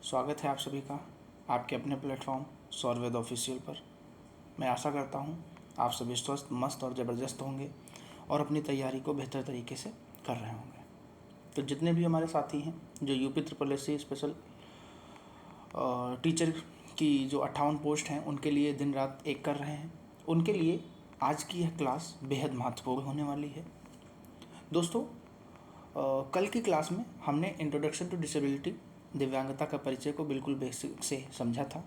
स्वागत है आप सभी का आपके अपने प्लेटफॉर्म सौरवेद ऑफिशियल पर। मैं आशा करता हूँ आप सभी स्वस्थ, मस्त और ज़बरदस्त होंगे और अपनी तैयारी को बेहतर तरीके से कर रहे होंगे। तो जितने भी हमारे साथी हैं जो UP triple S C special teacher की जो 58 पोस्ट हैं उनके लिए दिन रात एक कर रहे हैं, उनके लिए आज की यह क्लास बेहद महत्वपूर्ण होने वाली है। दोस्तों, कल की क्लास में हमने इंट्रोडक्शन टू डिसेबिलिटी, दिव्यांगता का परिचय को बिल्कुल बेसिक से समझा था।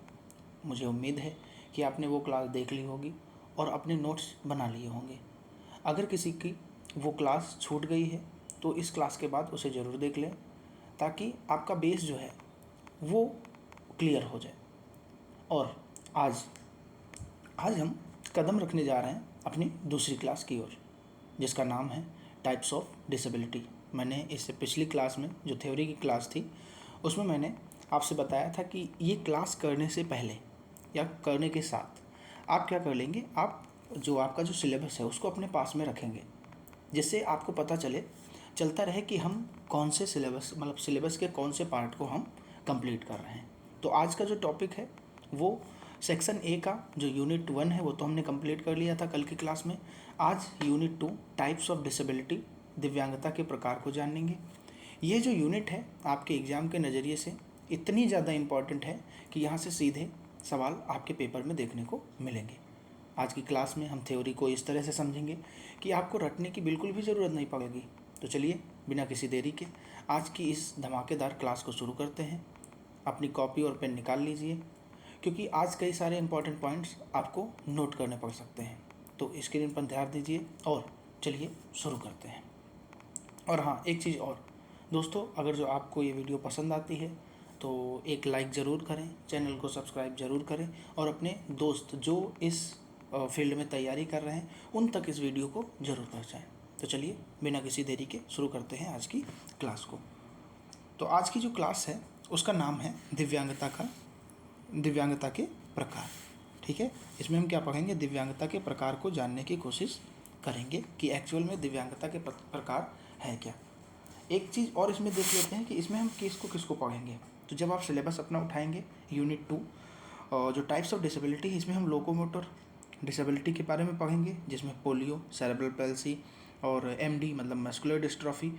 मुझे उम्मीद है कि आपने वो क्लास देख ली होगी और अपने नोट्स बना लिए होंगे। अगर किसी की वो क्लास छूट गई है तो इस क्लास के बाद उसे ज़रूर देख लें, ताकि आपका बेस जो है वो क्लियर हो जाए। और आज आज हम कदम रखने जा रहे हैं अपनी दूसरी क्लास की ओर, जिसका नाम है टाइप्स ऑफ डिसेबिलिटी। मैंने इससे पिछली क्लास में जो थ्योरी की क्लास थी उसमें मैंने आपसे बताया था कि ये क्लास करने से पहले या करने के साथ आप क्या कर लेंगे, आप जो आपका जो सिलेबस है उसको अपने पास में रखेंगे, जिससे आपको पता चलता रहे कि हम कौन से सिलेबस के कौन से पार्ट को हम कंप्लीट कर रहे हैं। तो आज का जो टॉपिक है वो सेक्शन ए का जो यूनिट 1 है वो तो हमने कंप्लीट कर लिया था कल की क्लास में। आज यूनिट 2 टाइप्स ऑफ डिसेबिलिटी, दिव्यांगता के प्रकार को जानेंगे। ये जो यूनिट है आपके एग्ज़ाम के नज़रिए से इतनी ज़्यादा इम्पॉर्टेंट है कि यहाँ से सीधे सवाल आपके पेपर में देखने को मिलेंगे। आज की क्लास में हम थ्योरी को इस तरह से समझेंगे कि आपको रटने की बिल्कुल भी ज़रूरत नहीं पड़ेगी। तो चलिए बिना किसी देरी के आज की इस धमाकेदार क्लास को शुरू करते हैं। अपनी कॉपी और पेन निकाल लीजिए, क्योंकि आज कई सारे इंपॉर्टेंट पॉइंट्स आपको नोट करने पड़ सकते हैं। तो स्क्रीन पर ध्यान दीजिए और चलिए शुरू करते हैं। और हाँ, एक चीज़ और दोस्तों, अगर जो आपको ये वीडियो पसंद आती है तो एक लाइक ज़रूर करें, चैनल को सब्सक्राइब ज़रूर करें और अपने दोस्त जो इस फील्ड में तैयारी कर रहे हैं उन तक इस वीडियो को ज़रूर पहुँचाएँ। तो चलिए बिना किसी देरी के शुरू करते हैं आज की क्लास को। तो आज की जो क्लास है उसका नाम है दिव्यांगता के प्रकार। ठीक है, इसमें हम क्या पढ़ेंगे, दिव्यांगता के प्रकार को जानने की कोशिश करेंगे कि एक्चुअल में दिव्यांगता के प्रकार है क्या। एक चीज़ और इसमें देख लेते हैं कि इसमें हम किसको पढ़ेंगे। तो जब आप सिलेबस अपना उठाएंगे यूनिट 2 जो टाइप्स ऑफ डिसेबिलिटी है, इसमें हम लोकोमोटर डिसेबिलिटी के बारे में पढ़ेंगे, जिसमें पोलियो, सेरेब्रल पैल्सी और एमडी मतलब मस्कुलर डिस्ट्रॉफी।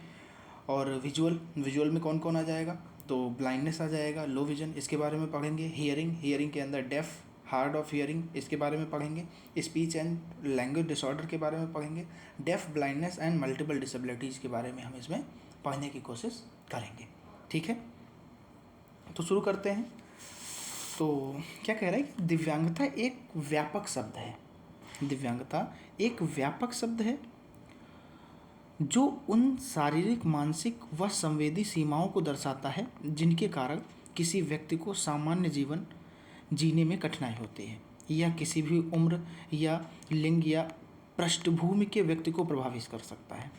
और विजुअल में कौन कौन आ जाएगा, तो ब्लाइंडनेस आ जाएगा, लो विजन, इसके बारे में पढ़ेंगे। हियरिंग के अंदर डेफ, हार्ड ऑफ हियरिंग, इसके बारे में पढ़ेंगे। स्पीच एंड लैंग्वेज डिसऑर्डर के बारे में पढ़ेंगे। Deaf, blindness and multiple disabilities के बारे में हम इसमें पढ़ने की कोशिश करेंगे। ठीक है, तो शुरू करते हैं। तो क्या कह रहा है कि दिव्यांगता एक व्यापक शब्द है। दिव्यांगता एक व्यापक शब्द है जो उन शारीरिक, मानसिक व संवेदी सीमाओं को दर्शाता है जिनके कारण किसी व्यक्ति को सामान्य जीवन जीने में कठिनाई होती है, या किसी भी उम्र या लिंग या पृष्ठभूमि के व्यक्ति को प्रभावित कर सकता है।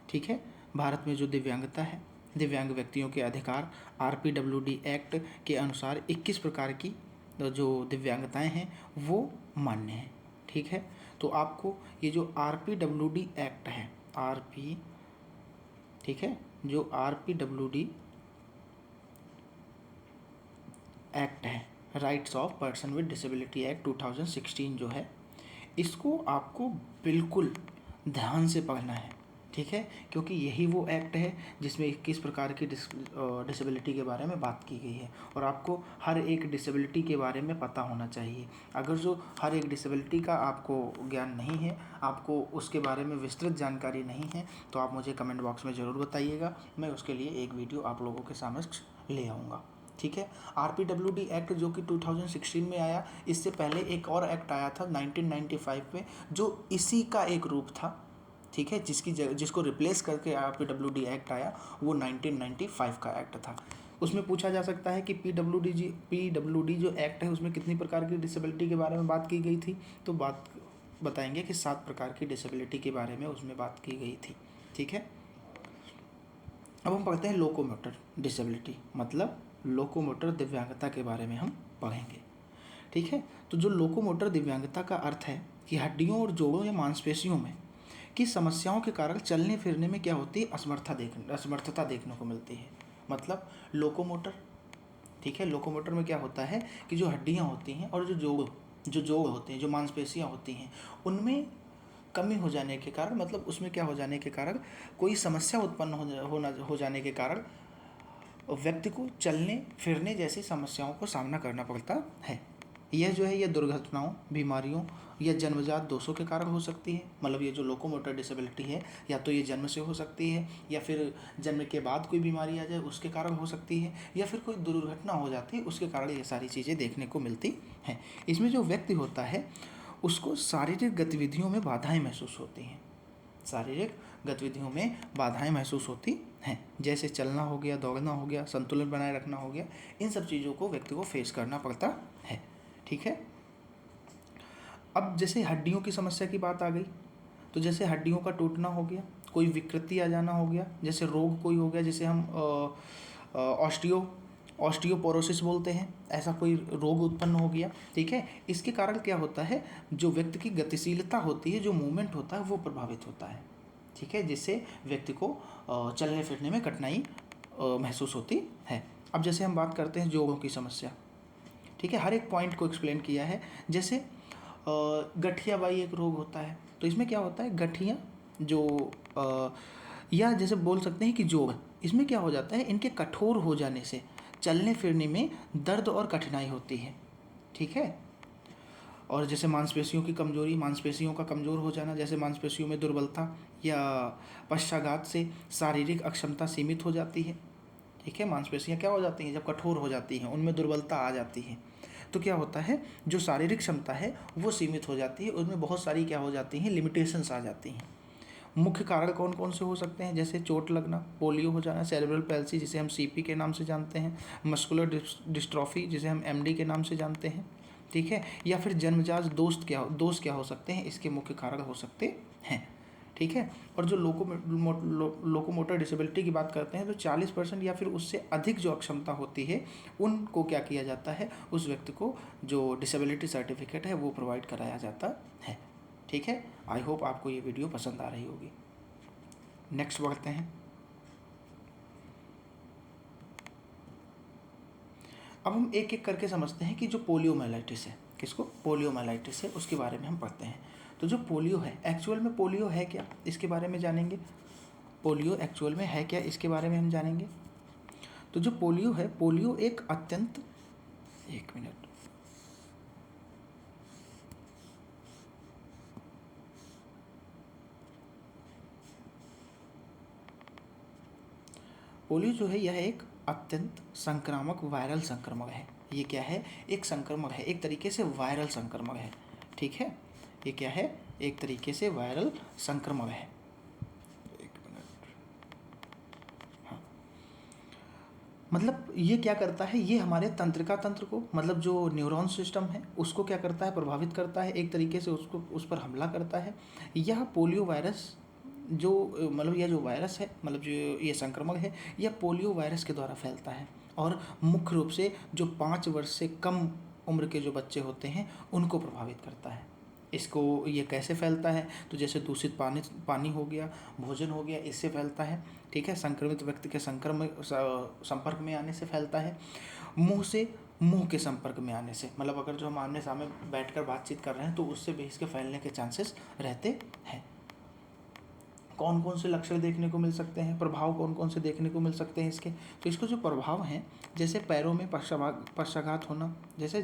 ठीक है, भारत में जो दिव्यांगता है, दिव्यांग व्यक्तियों के अधिकार RPWD एक्ट के अनुसार 21 प्रकार की जो दिव्यांगताएं हैं वो मान्य हैं। ठीक है, तो आपको ये जो RPWD एक्ट है, ठीक है, जो RPWD एक्ट है, rights of person with disability act 2016 जो है, इसको आपको बिल्कुल ध्यान से पढ़ना है। ठीक है, क्योंकि यही वो एक्ट है जिसमें 21 प्रकार की डिसेबिलिटी के बारे में बात की गई है और आपको हर एक डिसेबिलिटी के बारे में पता होना चाहिए। अगर जो हर एक डिसेबिलिटी का आपको ज्ञान नहीं है, आपको उसके बारे में विस्तृत जानकारी नहीं है, तो आप मुझे कमेंट बॉक्स में ज़रूर बताइएगा, मैं उसके लिए एक वीडियो आप लोगों के समक्ष ले आऊँगा। ठीक है, RPWD एक्ट जो कि 2016 में आया, इससे पहले एक और एक्ट आया था 1995 में जो इसी का एक रूप था। ठीक है, जिसको रिप्लेस करके RPWD एक्ट आया, वो 1995 का एक्ट था। उसमें पूछा जा सकता है कि PWD जो एक्ट है उसमें कितनी प्रकार की डिसेबिलिटी के बारे में बात की गई थी, तो बात बताएंगे कि 7 प्रकार की डिसेबिलिटी के बारे में उसमें बात की गई थी। ठीक है, अब हम पढ़ते हैं लोकोमोटर डिसेबिलिटी, मतलब लोकोमोटर दिव्यांगता के बारे में हम पढ़ेंगे। ठीक है, तो जो लोकोमोटर दिव्यांगता का अर्थ है कि हड्डियों और जोड़ों या मांसपेशियों में की समस्याओं के कारण चलने फिरने में क्या होती है, असमर्थता देखने को मिलती है। मतलब लोकोमोटर ठीक है। लोकोमोटर में क्या होता है कि जो हड्डियाँ होती हैं और जो जोड़ होते हैं, जो मांसपेशियाँ होती हैं, उनमें कमी हो जाने के कारण, मतलब उसमें क्या हो जाने के कारण, कोई समस्या उत्पन्न हो जाने के कारण व्यक्ति को चलने फिरने जैसी समस्याओं को सामना करना पड़ता है। यह जो है, यह दुर्घटनाओं, बीमारियों या जन्मजात दोषों के कारण हो सकती है। मतलब ये जो लोकोमोटर डिसेबिलिटी है, या तो ये जन्म से हो सकती है, या फिर जन्म के बाद कोई बीमारी आ जाए उसके कारण हो सकती है, या फिर कोई दुर्घटना हो जाती है उसके कारण ये सारी चीज़ें देखने को मिलती हैं। इसमें जो व्यक्ति होता है उसको शारीरिक गतिविधियों में बाधाएं महसूस होती हैं। शारीरिक गतिविधियों में बाधाएं महसूस होती हैं, जैसे चलना हो गया, दौड़ना हो गया, संतुलन बनाए रखना हो गया। इन सब चीज़ों को व्यक्ति को फेस करना पड़ता है। ठीक है। अब जैसे हड्डियों की समस्या की बात आ गई, तो जैसे हड्डियों का टूटना हो गया, कोई विकृति आ जाना हो गया, जैसे रोग कोई हो गया, जैसे हम ऑस्टियोपोरोसिस बोलते हैं, ऐसा कोई रोग उत्पन्न हो गया। ठीक है। इसके कारण क्या होता है, जो व्यक्ति की गतिशीलता होती है, जो मूवमेंट होता है, वो प्रभावित होता है। ठीक है। जिससे व्यक्ति को चलने फिरने में कठिनाई महसूस होती है। अब जैसे हम बात करते हैं जोड़ों की समस्या। ठीक है। हर एक पॉइंट को एक्सप्लेन किया है। जैसे गठियाबाई एक रोग होता है, तो इसमें क्या होता है, गठिया जो या जैसे बोल सकते हैं कि जोड़, इसमें क्या हो जाता है, इनके कठोर हो जाने से चलने फिरने में दर्द और कठिनाई होती है। ठीक है। और जैसे मांसपेशियों की कमजोरी, मांसपेशियों का कमज़ोर हो जाना, जैसे मांसपेशियों में दुर्बलता या पक्षाघात से शारीरिक अक्षमता सीमित हो जाती है। ठीक है। मांसपेशियाँ क्या हो जाती हैं, जब कठोर हो जाती हैं, उनमें दुर्बलता आ जाती है, तो क्या होता है, जो शारीरिक क्षमता है वो सीमित हो जाती है, उसमें बहुत सारी क्या हो जाती हैं, लिमिटेशंस आ जाती हैं। मुख्य कारण कौन कौन से हो सकते हैं, जैसे चोट लगना, पोलियो हो जाना, सेरेब्रल पैल्सी जिसे हम सीपी के नाम से जानते हैं, मस्कुलर डिस्ट्रॉफी जिसे हम एमडी के नाम से जानते हैं। ठीक है। या फिर जन्मजात दोष क्या हो सकते हैं, इसके मुख्य कारण हो सकते हैं। ठीक है। और जो लोकोमोटर डिसेबिलिटी की बात करते हैं, तो 40% या फिर उससे अधिक जो अक्षमता होती है, उनको क्या किया जाता है, उस व्यक्ति को जो डिसेबिलिटी सर्टिफिकेट है वो प्रोवाइड कराया जाता है। ठीक है। आई होप आपको ये वीडियो पसंद आ रही होगी। नेक्स्ट बढ़ते हैं। अब हम एक एक करके समझते हैं कि जो पोलियोमाइलाइटिस है, किसको पोलियोमाइलाइटिस है, उसके बारे में हम पढ़ते हैं। तो जो पोलियो है, एक्चुअल में पोलियो है क्या, इसके बारे में जानेंगे। पोलियो एक्चुअल में है क्या, इसके बारे में हम जानेंगे। तो जो पोलियो है, पोलियो एक अत्यंत, एक मिनट, पोलियो जो है यह एक अत्यंत संक्रामक वायरल संक्रमण है। ये क्या है, एक संक्रमण है, एक तरीके से वायरल संक्रमण है। ठीक है। ये क्या है, एक तरीके से वायरल संक्रमण है। एक मिनट, हाँ, मतलब ये क्या करता है, ये हमारे तंत्रिका तंत्र को, मतलब जो न्यूरॉन सिस्टम है उसको क्या करता है, प्रभावित करता है, एक तरीके से उसको, उस पर हमला करता है। यह पोलियो वायरस जो, मतलब यह जो वायरस है, मतलब जो ये संक्रमण है, यह पोलियो वायरस के द्वारा फैलता है। और मुख्य रूप से जो 5 वर्ष से कम उम्र के जो बच्चे होते हैं उनको प्रभावित करता है। इसको ये कैसे फैलता है, तो जैसे दूषित पानी हो गया, भोजन हो गया, इससे फैलता है। ठीक है। संक्रमित व्यक्ति के संपर्क में आने से फैलता है। मुंह के संपर्क में आने से, मतलब अगर जो हम आमने सामने बैठकर बातचीत कर रहे हैं तो उससे भी इसके फैलने के चांसेस रहते हैं। कौन कौन से लक्षण देखने को मिल सकते हैं, प्रभाव कौन कौन से देखने को मिल सकते हैं इसके, तो इसको जो प्रभाव हैं, जैसे पैरों में पक्षाघात होना, जैसे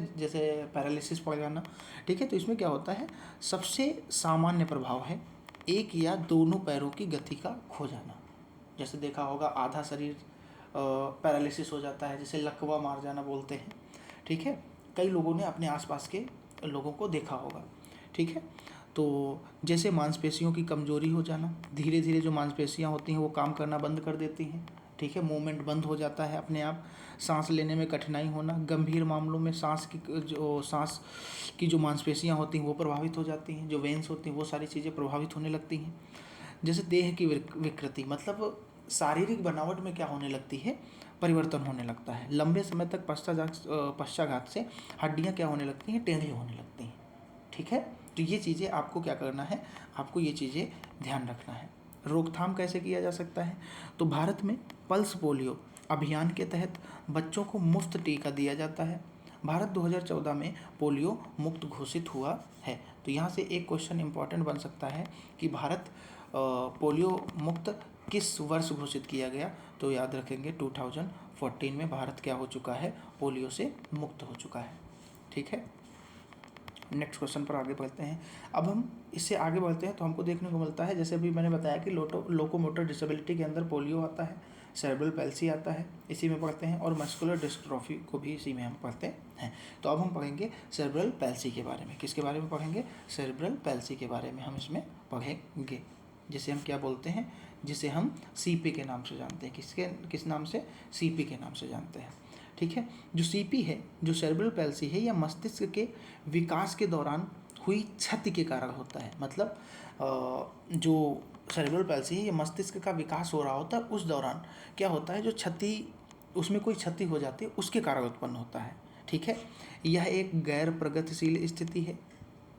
पैरालिसिस पड़ जाना। ठीक है। तो इसमें क्या होता है, सबसे सामान्य प्रभाव है एक या दोनों पैरों की गति का खो जाना। जैसे देखा होगा आधा शरीर पैरालिसिस हो जाता है, जिसे लकवा मार जाना बोलते हैं। ठीक है। कई लोगों ने अपने आसपास के लोगों को देखा होगा। ठीक है। तो जैसे मांसपेशियों की कमजोरी हो जाना, धीरे धीरे जो मांसपेशियां होती हैं वो काम करना बंद कर देती हैं। ठीक है। मूवमेंट बंद हो जाता है अपने आप। सांस लेने में कठिनाई होना, गंभीर मामलों में सांस की जो मांसपेशियां होती हैं वो प्रभावित हो जाती हैं, जो वेन्स होती हैं वो सारी चीज़ें प्रभावित होने लगती हैं। जैसे देह की विकृति, मतलब शारीरिक बनावट में क्या होने लगती है, परिवर्तन होने लगता है। लंबे समय तक पश्चाघात से हड्डियाँ क्या होने लगती हैं, टेढ़ी होने लगती हैं। ठीक है। तो ये चीज़ें आपको क्या करना है, आपको ये चीज़ें ध्यान रखना है। रोकथाम कैसे किया जा सकता है, तो भारत में पल्स पोलियो अभियान के तहत बच्चों को मुफ्त टीका दिया जाता है। भारत 2014 में पोलियो मुक्त घोषित हुआ है। तो यहाँ से एक क्वेश्चन इंपॉर्टेंट बन सकता है कि भारत पोलियो मुक्त किस वर्ष घोषित किया गया। तो याद रखेंगे 2014 में भारत क्या हो चुका है, पोलियो से मुक्त हो चुका है। ठीक है, नेक्स्ट क्वेश्चन पर आगे बढ़ते हैं। अब हम इससे आगे बढ़ते हैं तो हमको देखने को मिलता है, जैसे अभी मैंने बताया कि लोकोमोटर डिसेबिलिटी के अंदर पोलियो आता है, सेरेब्रल पैल्सी आता है, इसी में पढ़ते हैं, और मस्कुलर डिस्ट्रॉफी को भी इसी में हम पढ़ते हैं। तो अब हम पढ़ेंगे सेरेब्रल पैल्सी के बारे में। किसके बारे में पढ़ेंगे? सेरेब्रल पैल्सी के बारे में हम इसमें पढ़ेंगे, जिसे हम क्या बोलते हैं, जिसे हम सीपी के नाम से जानते हैं। किस नाम से? सीपी के नाम से जानते हैं। ठीक है, जो सीपी है, जो सेरेब्रल पैल्सी है, यह मस्तिष्क के विकास के दौरान हुई क्षति के कारण होता है। मतलब जो सेरेब्रल पैल्सी है, ये मस्तिष्क का विकास हो रहा होता है, उस दौरान क्या होता है, जो क्षति, उसमें कोई क्षति हो जाती है, उसके कारण उत्पन्न होता है। ठीक है, यह एक गैर प्रगतिशील स्थिति है।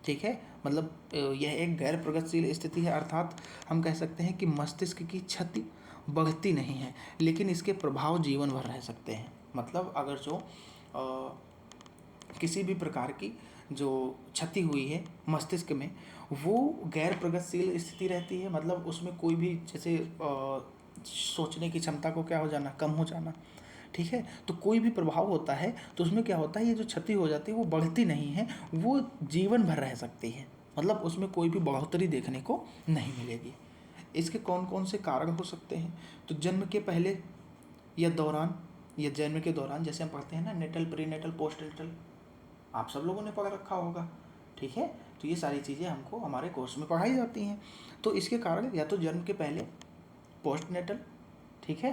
ठीक है, मतलब यह एक गैर प्रगतिशील स्थिति है, अर्थात हम कह सकते हैं कि मस्तिष्क की क्षति बढ़ती नहीं है, लेकिन इसके प्रभाव जीवन भर रह सकते हैं। मतलब अगर जो किसी भी प्रकार की जो क्षति हुई है मस्तिष्क में, वो गैर प्रगतिशील स्थिति रहती है। मतलब उसमें कोई भी, जैसे सोचने की क्षमता को क्या हो जाना, कम हो जाना। ठीक है, तो कोई भी प्रभाव होता है तो उसमें क्या होता है, ये जो क्षति हो जाती है वो बढ़ती नहीं है, वो जीवन भर रह सकती है। मतलब उसमें कोई भी बढ़ोतरी देखने को नहीं मिलेगी। इसके कौन कौन से कारण हो सकते हैं? तो जन्म के पहले या दौरान, या जन्म के दौरान, जैसे हम पढ़ते हैं ना, नेटल, प्रीनेटल, पोस्टनेटल, आप सब लोगों ने पढ़ रखा होगा। ठीक है, तो ये सारी चीज़ें हमको हमारे कोर्स में पढ़ाई जाती हैं। तो इसके कारण या तो जन्म के पहले, पोस्टनेटल, ठीक है,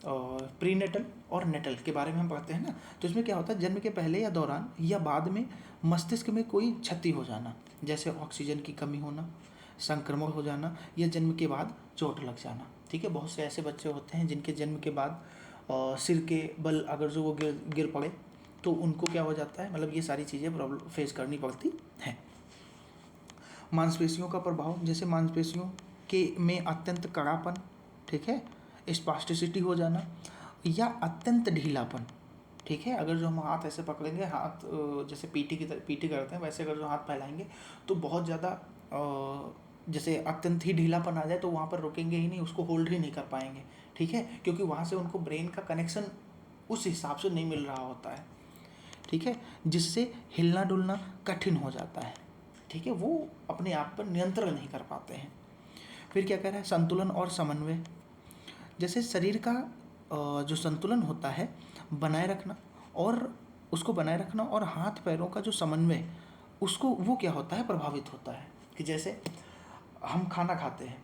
और प्रीनेटल और नेटल के बारे में हम पढ़ते हैं ना। तो इसमें क्या होता है, जन्म के पहले या दौरान या बाद में मस्तिष्क में कोई क्षति हो जाना, जैसे ऑक्सीजन की कमी होना, संक्रमण हो जाना, या जन्म के बाद चोट लग जाना। ठीक है, बहुत से ऐसे बच्चे होते हैं जिनके जन्म के बाद सिर के बल अगर जो वो गिर पड़े तो उनको क्या हो जाता है, मतलब ये सारी चीज़ें प्रॉब्लम फेस करनी पड़ती हैं। मांसपेशियों का प्रभाव, जैसे मांसपेशियों के में अत्यंत कड़ापन, ठीक है, स्पास्टिसिटी हो जाना, या अत्यंत ढीलापन। ठीक है, अगर जो हम हाथ ऐसे पकड़ेंगे, हाथ जैसे पीटी की तरह पीटी करते हैं, वैसे अगर जो हाथ फैलाएंगे तो बहुत ज़्यादा जैसे अत्यंत ही ढीलापन आ जाए तो वहाँ पर रुकेंगे ही नहीं, उसको होल्ड ही नहीं कर पाएंगे। ठीक है, क्योंकि वहाँ से उनको ब्रेन का कनेक्शन उस हिसाब से नहीं मिल रहा होता है। ठीक है, जिससे हिलना डुलना कठिन हो जाता है। ठीक है, वो अपने आप पर नियंत्रण नहीं कर पाते हैं। फिर क्या कह रहा है, संतुलन और समन्वय, जैसे शरीर का जो संतुलन होता है बनाए रखना, और उसको बनाए रखना, और हाथ पैरों का जो समन्वय, उसको वो क्या होता है, प्रभावित होता है। कि जैसे हम खाना खाते हैं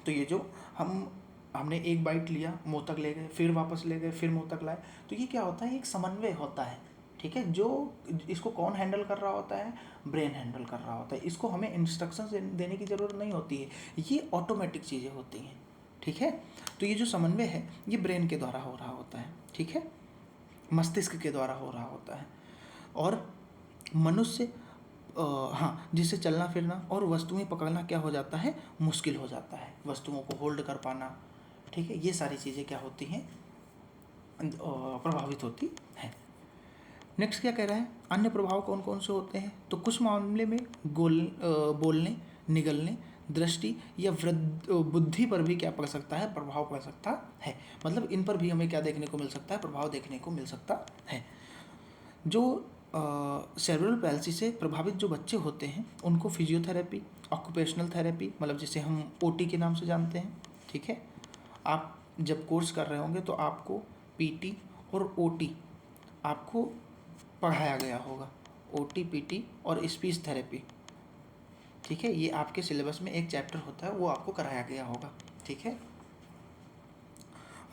तो ये जो हमने एक बाइट लिया, मुँह तक ले गए, फिर वापस ले गए, फिर मुँह तक लाए, तो ये क्या होता है, एक समन्वय होता है। ठीक है, जो इसको कौन हैंडल कर रहा होता है, ब्रेन हैंडल कर रहा होता है। इसको हमें इंस्ट्रक्शंस देने की ज़रूरत नहीं होती है, ये ऑटोमेटिक चीज़ें होती हैं। ठीक है, तो ये जो समन्वय है ये ब्रेन के द्वारा हो रहा होता है। ठीक है, मस्तिष्क के द्वारा हो रहा होता है। और मनुष्य हाँ, जिससे चलना फिरना और वस्तुएं पकड़ना क्या हो जाता है, मुश्किल हो जाता है, वस्तुओं को होल्ड कर पाना। ठीक है, ये सारी चीज़ें क्या होती हैं, प्रभावित होती हैं। नेक्स्ट क्या कह रहा है, अन्य प्रभाव कौन कौन से होते हैं? तो कुछ मामले में बोलने, निगलने, दृष्टि या बुद्धि पर भी क्या पड़ सकता है, प्रभाव पड़ सकता है। मतलब इन पर भी हमें क्या देखने को मिल सकता है, प्रभाव देखने को मिल सकता है। जो सेरेब्रल पैल्सी से प्रभावित जो बच्चे होते हैं उनको फिजियोथेरेपी, ऑक्यूपेशनल थेरेपी, मतलब जिसे हम ओटी के नाम से जानते हैं। ठीक है, आप जब कोर्स कर रहे होंगे तो आपको पीटी और ओटी आपको पढ़ाया गया होगा, ओटी, पीटी और स्पीच थेरेपी। ठीक है, ये आपके सिलेबस में एक चैप्टर होता है, वो आपको कराया गया होगा। ठीक है,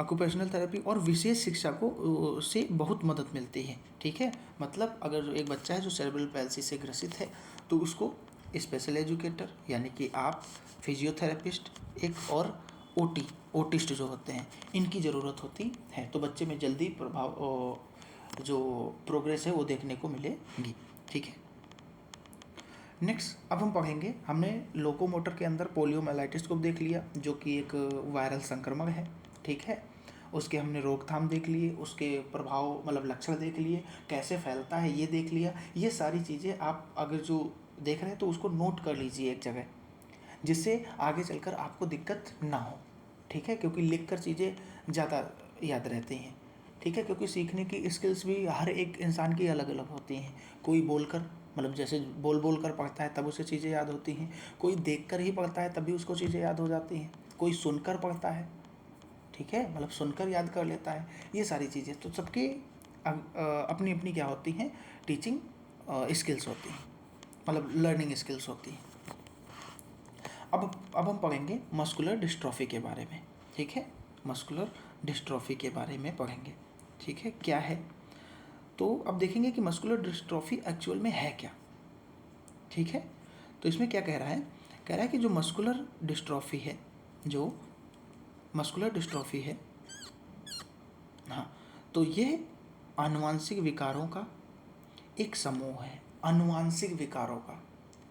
ऑक्यूपेशनल थेरेपी और विशेष शिक्षा को से बहुत मदद मिलती है। ठीक है, मतलब अगर एक बच्चा है जो सेरेब्रल पैल्सी से ग्रसित है तो उसको स्पेशल एजुकेटर यानी कि आप, फिजियोथेरेपिस्ट एक, और ओटिस्ट जो होते हैं, इनकी ज़रूरत होती है। तो बच्चे में जल्दी प्रभाव जो प्रोग्रेस है वो देखने को मिलेगी। ठीक है, नेक्स्ट अब हम पढ़ेंगे, हमने लोकोमोटर के अंदर पोलियोमाइलाइटिस को देख लिया जो कि एक वायरल संक्रमण है। ठीक है, उसके हमने रोकथाम देख लिए, उसके प्रभाव मतलब लक्षण देख लिए, कैसे फैलता है ये देख लिया। ये सारी चीज़ें आप अगर जो देख रहे हैं तो उसको नोट कर लीजिए एक जगह, जिससे आगे चलकर आपको दिक्कत ना हो। ठीक है, क्योंकि लिख कर चीज़ें ज़्यादा याद रहती हैं। ठीक है, क्योंकि सीखने की स्किल्स भी हर एक इंसान की अलग अलग होती हैं। कोई बोलकर मतलब जैसे बोल बोल कर पढ़ता है तब उसे चीज़ें याद होती हैं, कोई देख कर ही पढ़ता है तभी उसको चीज़ें याद हो जाती हैं, कोई सुनकर पढ़ता है, ठीक है, मतलब सुनकर याद कर लेता है। ये सारी चीज़ें तो सबकी अपनी अपनी क्या होती हैं, टीचिंग स्किल्स होती हैं, मतलब लर्निंग स्किल्स होती हैं। अब हम पढ़ेंगे मस्कुलर डिस्ट्रॉफी के बारे में। ठीक है, मस्कुलर डिस्ट्रॉफी के बारे में पढ़ेंगे। ठीक है, क्या है, तो अब देखेंगे कि मस्कुलर डिस्ट्रॉफी एक्चुअल में है क्या। ठीक है, तो इसमें क्या कह रहा है कि जो मस्कुलर डिस्ट्रॉफी है, जो मस्कुलर डिस्ट्रॉफी है, हाँ, तो ये आनुवांशिक विकारों का एक समूह है। आनुवांशिक विकारों का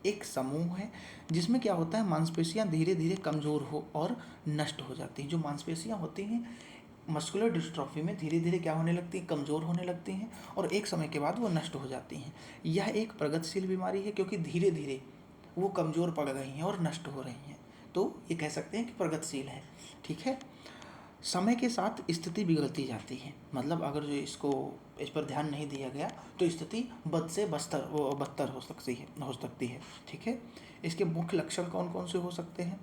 एक समूह है जिसमें क्या होता है, मांसपेशियां धीरे धीरे कमज़ोर हो और नष्ट हो जाती हैं। जो मांसपेशियां होती हैं मस्कुलर डिस्ट्रॉफी में धीरे धीरे क्या होने लगती हैं, कमज़ोर होने लगती हैं और एक समय के बाद वो नष्ट हो जाती हैं। यह एक प्रगतिशील बीमारी है क्योंकि धीरे धीरे वो कमज़ोर पड़ रही हैं और नष्ट हो रही हैं, तो ये कह सकते हैं कि प्रगतिशील है। ठीक है, समय के साथ स्थिति बिगड़ती जाती है, मतलब अगर जो इस पर ध्यान नहीं दिया गया तो स्थिति बद से बदतर हो सकती है। ठीक है, इसके मुख्य लक्षण कौन कौन से हो सकते हैं,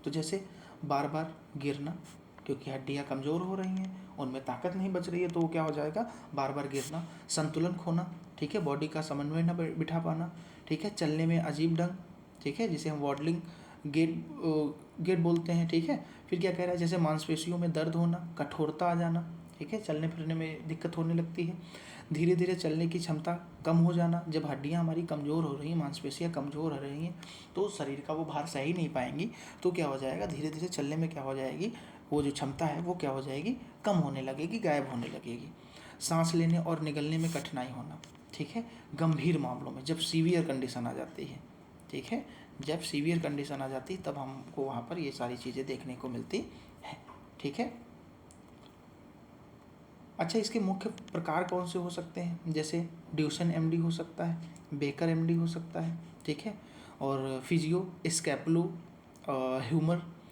तो जैसे बार बार गिरना, क्योंकि हड्डियाँ कमज़ोर हो रही हैं, उनमें ताकत नहीं बच रही है, तो वो क्या हो जाएगा, बार बार गिरना। संतुलन खोना, ठीक है, बॉडी का समन्वय न बिठा पाना। ठीक है, चलने में अजीब ढंग, ठीक है, जिसे हम वॉडलिंग गेट बोलते हैं। ठीक है, फिर क्या कह रहा है, जैसे मांसपेशियों में दर्द होना, कठोरता आ जाना, ठीक है, चलने फिरने में दिक्कत होने लगती है। धीरे धीरे चलने की क्षमता कम हो जाना, जब हड्डियाँ हमारी कमज़ोर हो रही हैं, मांसपेशियाँ कमज़ोर हो रही हैं, तो शरीर का वो भार सही नहीं पाएंगी, तो क्या हो जाएगा, धीरे धीरे चलने में क्या हो जाएगी, वो जो क्षमता है वो क्या हो जाएगी, कम होने लगेगी, गायब होने लगेगी। सांस लेने और निगलने में कठिनाई होना, ठीक है, गंभीर मामलों में जब सीवियर कंडीशन आ जाती है, ठीक है, जब सीवियर कंडीशन आ जाती है तब हमको वहाँ पर ये सारी चीज़ें देखने को मिलती है। ठीक है, अच्छा, इसके मुख्य प्रकार कौन से हो सकते हैं, जैसे ड्यूसन एमडी हो सकता है, बेकर एमडी हो सकता है, ठीक है, और फिजियो स्कैपुलो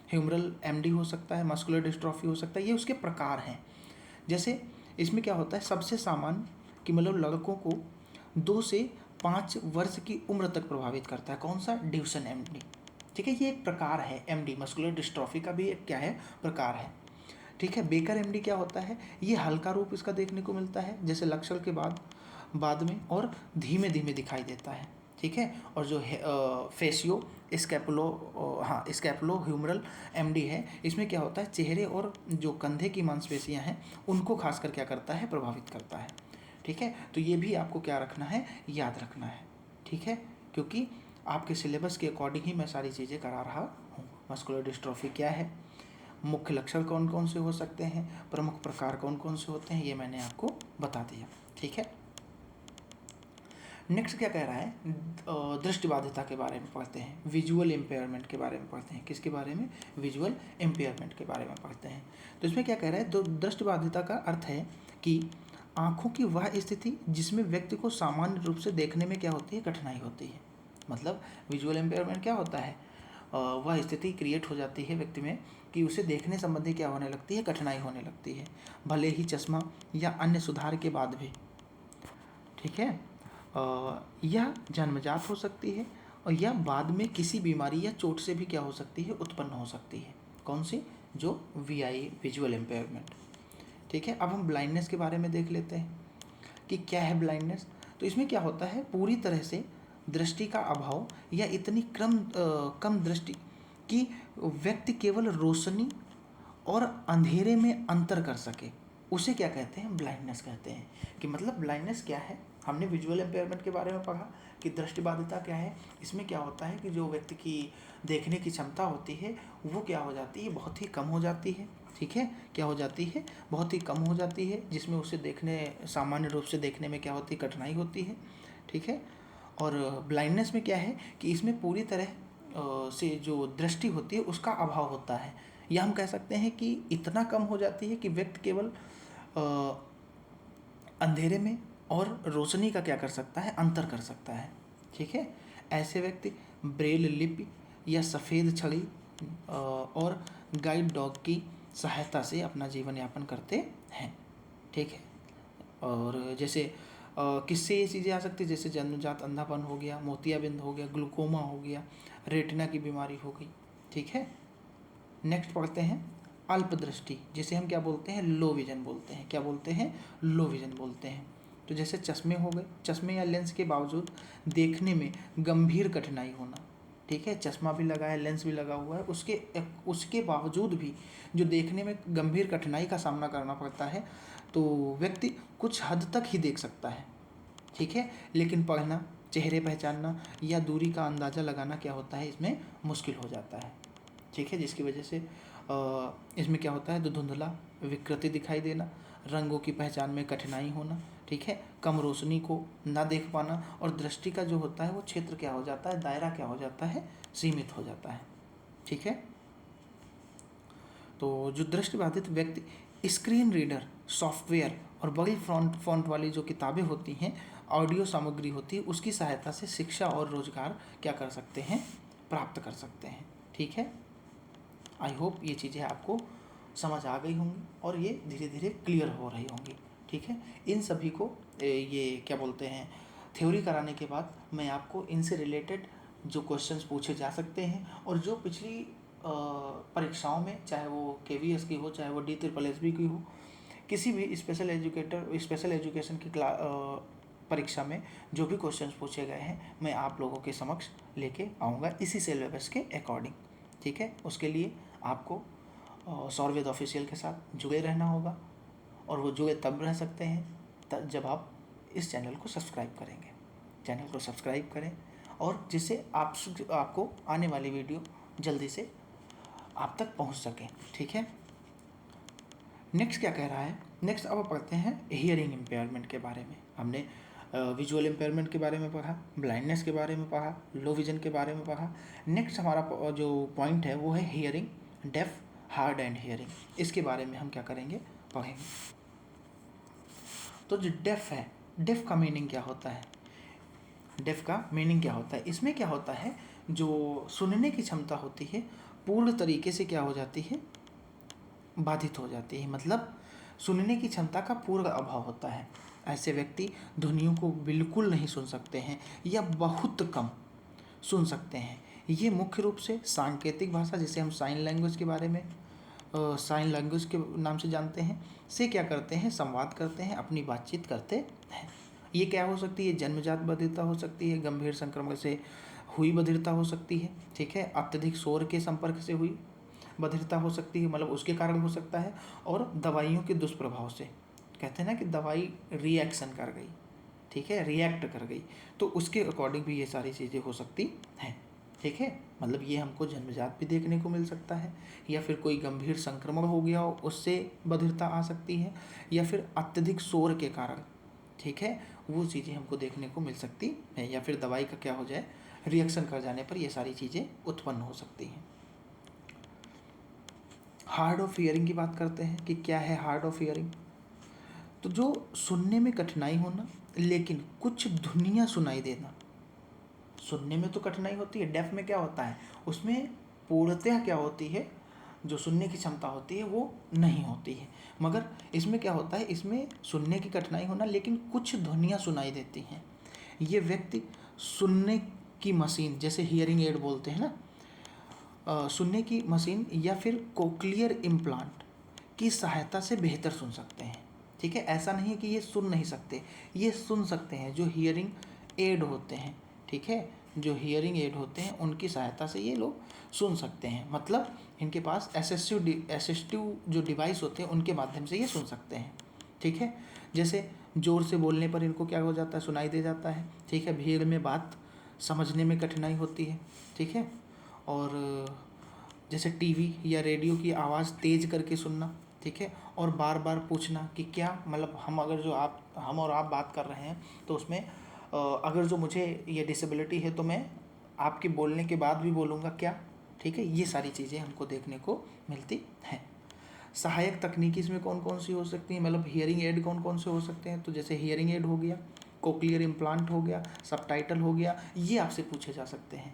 ह्यूमरल एमडी हो सकता है, मस्कुलर डिस्ट्रॉफी हो सकता है। ये उसके प्रकार हैं। जैसे इसमें क्या होता है, सबसे सामान्य कि मतलब लड़कों को 2 से 5 वर्ष की उम्र तक प्रभावित करता है। कौन सा, ड्यूसन एमडी। ठीक है, ये एक प्रकार है, एमडी मस्कुलर डिस्ट्रॉफी का भी एक क्या है, प्रकार है। ठीक है, बेकर एमडी क्या होता है, ये हल्का रूप इसका देखने को मिलता है, जैसे लक्षण के बाद में और धीमे धीमे दिखाई देता है। ठीक है, और जो है फेसियो स्कैपुलो ह्यूमरल एमडी है, इसमें क्या होता है, चेहरे और जो कंधे की मांसपेशियां हैं उनको खासकर क्या करता है, प्रभावित करता है। ठीक है, तो ये भी आपको क्या रखना है, याद रखना है। ठीक है, क्योंकि आपके सिलेबस के अकॉर्डिंग ही मैं सारी चीज़ें करा रहा हूँ। मस्कुलर डिस्ट्रॉफी क्या है, मुख्य लक्षण कौन कौन से हो सकते हैं, प्रमुख प्रकार कौन कौन से होते हैं, ये मैंने आपको बता दिया। ठीक है, नेक्स्ट क्या कह रहा है, दृष्टिबाधिता के बारे में पढ़ते हैं, विजुअल इम्पेयरमेंट के बारे में पढ़ते हैं। किसके बारे में, विजुअल इम्पेयरमेंट के बारे में पढ़ते हैं। तो इसमें क्या कह रहा है, तो दृष्टिबाधिता का अर्थ है कि आँखों की वह स्थिति जिसमें व्यक्ति को सामान्य रूप से देखने में क्या होती है, कठिनाई होती है। मतलब विजुअल इम्पेयरमेंट क्या होता है, वह स्थिति क्रिएट हो जाती है व्यक्ति में कि उसे देखने संबंधी क्या होने लगती है, कठिनाई होने लगती है, भले ही चश्मा या अन्य सुधार के बाद भी। ठीक है, यह जन्मजात हो सकती है और यह बाद में किसी बीमारी या चोट से भी क्या हो सकती है, उत्पन्न हो सकती है। कौन सी, जो वीआई विजुअल इम्पेयरमेंट। ठीक है, अब हम ब्लाइंडनेस के बारे में देख लेते हैं कि क्या है ब्लाइंडनेस। तो इसमें क्या होता है, पूरी तरह से दृष्टि का अभाव या इतनी कम दृष्टि कि व्यक्ति केवल रोशनी और अंधेरे में अंतर कर सके, उसे क्या कहते हैं, ब्लाइंडनेस कहते हैं। कि मतलब ब्लाइंडनेस क्या है, हमने विजुअल इम्पेयरमेंट के बारे में पढ़ा कि दृष्टिबाधिता क्या है। इसमें क्या होता है कि जो व्यक्ति की देखने की क्षमता होती है वो क्या हो जाती है, बहुत ही कम हो जाती है। ठीक है, क्या हो जाती है, बहुत ही कम हो जाती है, जिसमें उसे सामान्य रूप से देखने में क्या होती है, कठिनाई होती है। ठीक है, और ब्लाइंडनेस में क्या है कि इसमें पूरी तरह से जो दृष्टि होती है उसका अभाव होता है, या हम कह सकते हैं कि इतना कम हो जाती है कि व्यक्ति केवल अंधेरे में और रोशनी का क्या कर सकता है, अंतर कर सकता है। ठीक है, ऐसे व्यक्ति ब्रेल लिपि या सफ़ेद छड़ी और गाइड डॉग की सहायता से अपना जीवन यापन करते हैं। ठीक है, और जैसे किससे ये चीज़ें आ सकती है, जैसे जन्मजात अंधापन हो गया, मोतियाबिंद हो गया, ग्लूकोमा हो गया, रेटिना की बीमारी हो गई। ठीक है, नेक्स्ट पढ़ते हैं अल्पदृष्टि, जिसे हम क्या बोलते हैं, लो विजन बोलते हैं। क्या बोलते हैं, लो विजन बोलते हैं। तो जैसे चश्मे हो गए, चश्मे या लेंस के बावजूद देखने में गंभीर कठिनाई होना। ठीक है, चश्मा भी लगा है, लेंस भी लगा हुआ है, उसके बावजूद भी जो देखने में गंभीर कठिनाई का सामना करना पड़ता है, तो व्यक्ति कुछ हद तक ही देख सकता है। ठीक है, लेकिन पढ़ना, चेहरे पहचानना या दूरी का अंदाज़ा लगाना क्या होता है, इसमें मुश्किल हो जाता है। ठीक है, जिसकी वजह से इसमें क्या होता है, तो धुंधला, विकृति दिखाई देना, रंगों की पहचान में कठिनाई होना। ठीक है, कम रोशनी को ना देख पाना, और दृष्टि का जो होता है वो क्षेत्र क्या हो जाता है, दायरा क्या हो जाता है, सीमित हो जाता है। ठीक है, तो जो दृष्टिबाधित व्यक्ति स्क्रीन रीडर सॉफ्टवेयर और बड़ी फॉन्ट वाली जो किताबें होती हैं, ऑडियो सामग्री होती है, उसकी सहायता से शिक्षा और रोजगार क्या कर सकते हैं, प्राप्त कर सकते हैं। ठीक है, आई होप ये चीज़ें आपको समझ आ गई होंगी और ये धीरे धीरे क्लियर हो रही होंगी। ठीक है, इन सभी को ये क्या बोलते हैं, थ्योरी कराने के बाद मैं आपको इनसे रिलेटेड जो क्वेश्चंस पूछे जा सकते हैं और जो पिछली परीक्षाओं में, चाहे वो KVS की हो, चाहे वो DSSB की हो, किसी भी स्पेशल एजुकेशन की परीक्षा में जो भी क्वेश्चंस पूछे गए हैं, मैं आप लोगों के समक्ष लेके आऊँगा इसी सिलेबस के अकॉर्डिंग। ठीक है, उसके लिए आपको सौरवेद ऑफिशियल के साथ जुड़े रहना होगा, और वो जुड़े तब रह सकते हैं जब आप इस चैनल को सब्सक्राइब करेंगे। चैनल को सब्सक्राइब करें, और जिससे आपको आने वाली वीडियो जल्दी से आप तक पहुंच सके। ठीक है, नेक्स्ट क्या कह रहा है, नेक्स्ट अब पढ़ते हैं हियरिंग इम्पेयरमेंट के बारे में। हमने विजुअल इम्पेयरमेंट के बारे में पढ़ा, ब्लाइंडनेस के बारे में पढ़ा, लो विजन के बारे में पढ़ा। नेक्स्ट हमारा जो पॉइंट है वो है hearing, deaf, hard and hearing. इसके बारे में हम क्या करेंगे, पढ़ेंगे। तो जो डेफ है, डेफ का मीनिंग क्या होता है, डेफ का मीनिंग क्या होता है, इसमें क्या होता है, जो सुनने की क्षमता होती है पूर्ण तरीके से क्या हो जाती है, बाधित हो जाती है। मतलब सुनने की क्षमता का पूर्ण अभाव होता है। ऐसे व्यक्ति ध्वनियों को बिल्कुल नहीं सुन सकते हैं या बहुत कम सुन सकते हैं। ये मुख्य रूप से सांकेतिक भाषा, जिसे हम साइन लैंग्वेज के बारे में साइन लैंग्वेज के नाम से जानते हैं, से क्या करते हैं, संवाद करते हैं, अपनी बातचीत करते हैं। ये क्या हो सकती है, जन्मजात बधिरता हो सकती है, गंभीर संक्रमण से हुई बधिरता हो सकती है। ठीक है, अत्यधिक शोर के संपर्क से हुई बधिरता हो सकती है, मतलब उसके कारण हो सकता है, और दवाइयों के दुष्प्रभाव से, कहते हैं ना कि दवाई रिएक्शन कर गई, ठीक है, रिएक्ट कर गई, तो उसके अकॉर्डिंग भी ये सारी चीज़ें हो सकती हैं। ठीक है, मतलब ये हमको जन्मजात भी देखने को मिल सकता है, या फिर कोई गंभीर संक्रमण हो गया हो उससे बधिरता आ सकती है, या फिर अत्यधिक शोर के कारण, ठीक है, वो चीज़ें हमको देखने को मिल सकती है, या फिर दवाई का क्या हो जाए, रिएक्शन कर जाने पर ये सारी चीज़ें उत्पन्न हो सकती हैं। हार्ड ऑफ हियरिंग की बात करते हैं कि क्या है हार्ड ऑफ हियरिंग। तो जो सुनने में कठिनाई होना लेकिन कुछ ध्वनियाँ सुनाई देना। सुनने में तो कठिनाई होती है, डेफ में क्या होता है, उसमें पूर्णतः क्या होती है, जो सुनने की क्षमता होती है वो नहीं होती है, मगर इसमें क्या होता है, इसमें सुनने की कठिनाई होना लेकिन कुछ ध्वनियाँ सुनाई देती हैं। ये व्यक्ति सुनने की मशीन, जैसे हियरिंग एड बोलते हैं ना, सुनने की मशीन या फिर कोक्लियर इम्प्लांट की सहायता से बेहतर सुन सकते हैं। ठीक है, ऐसा नहीं है कि ये सुन नहीं सकते, ये सुन सकते हैं। जो हियरिंग एड होते हैं, ठीक है, जो हियरिंग एड होते हैं उनकी सहायता से ये लोग सुन सकते हैं, मतलब इनके पास असिस्टिव जो डिवाइस होते हैं उनके माध्यम से ये सुन सकते हैं। ठीक है, जैसे ज़ोर से बोलने पर इनको क्या हो जाता है, सुनाई दे जाता है। ठीक है, भीड़ में बात समझने में कठिनाई होती है। ठीक है, और जैसे टीवी या रेडियो की आवाज़ तेज़ करके सुनना, ठीक है, और बार बार पूछना कि क्या, मतलब हम और आप बात कर रहे हैं तो उसमें अगर जो मुझे ये डिसेबिलिटी है तो मैं आपके बोलने के बाद भी बोलूँगा क्या, ठीक है, ये सारी चीज़ें हमको देखने को मिलती हैं। सहायक तकनीकी इसमें कौन कौन सी हो सकती हैं, मतलब हियरिंग एड कौन कौन से हो सकते हैं, तो जैसे हियरिंग एड हो गया, कोक्लियर इम्प्लांट हो गया, सबटाइटल हो गया, ये आपसे पूछे जा सकते हैं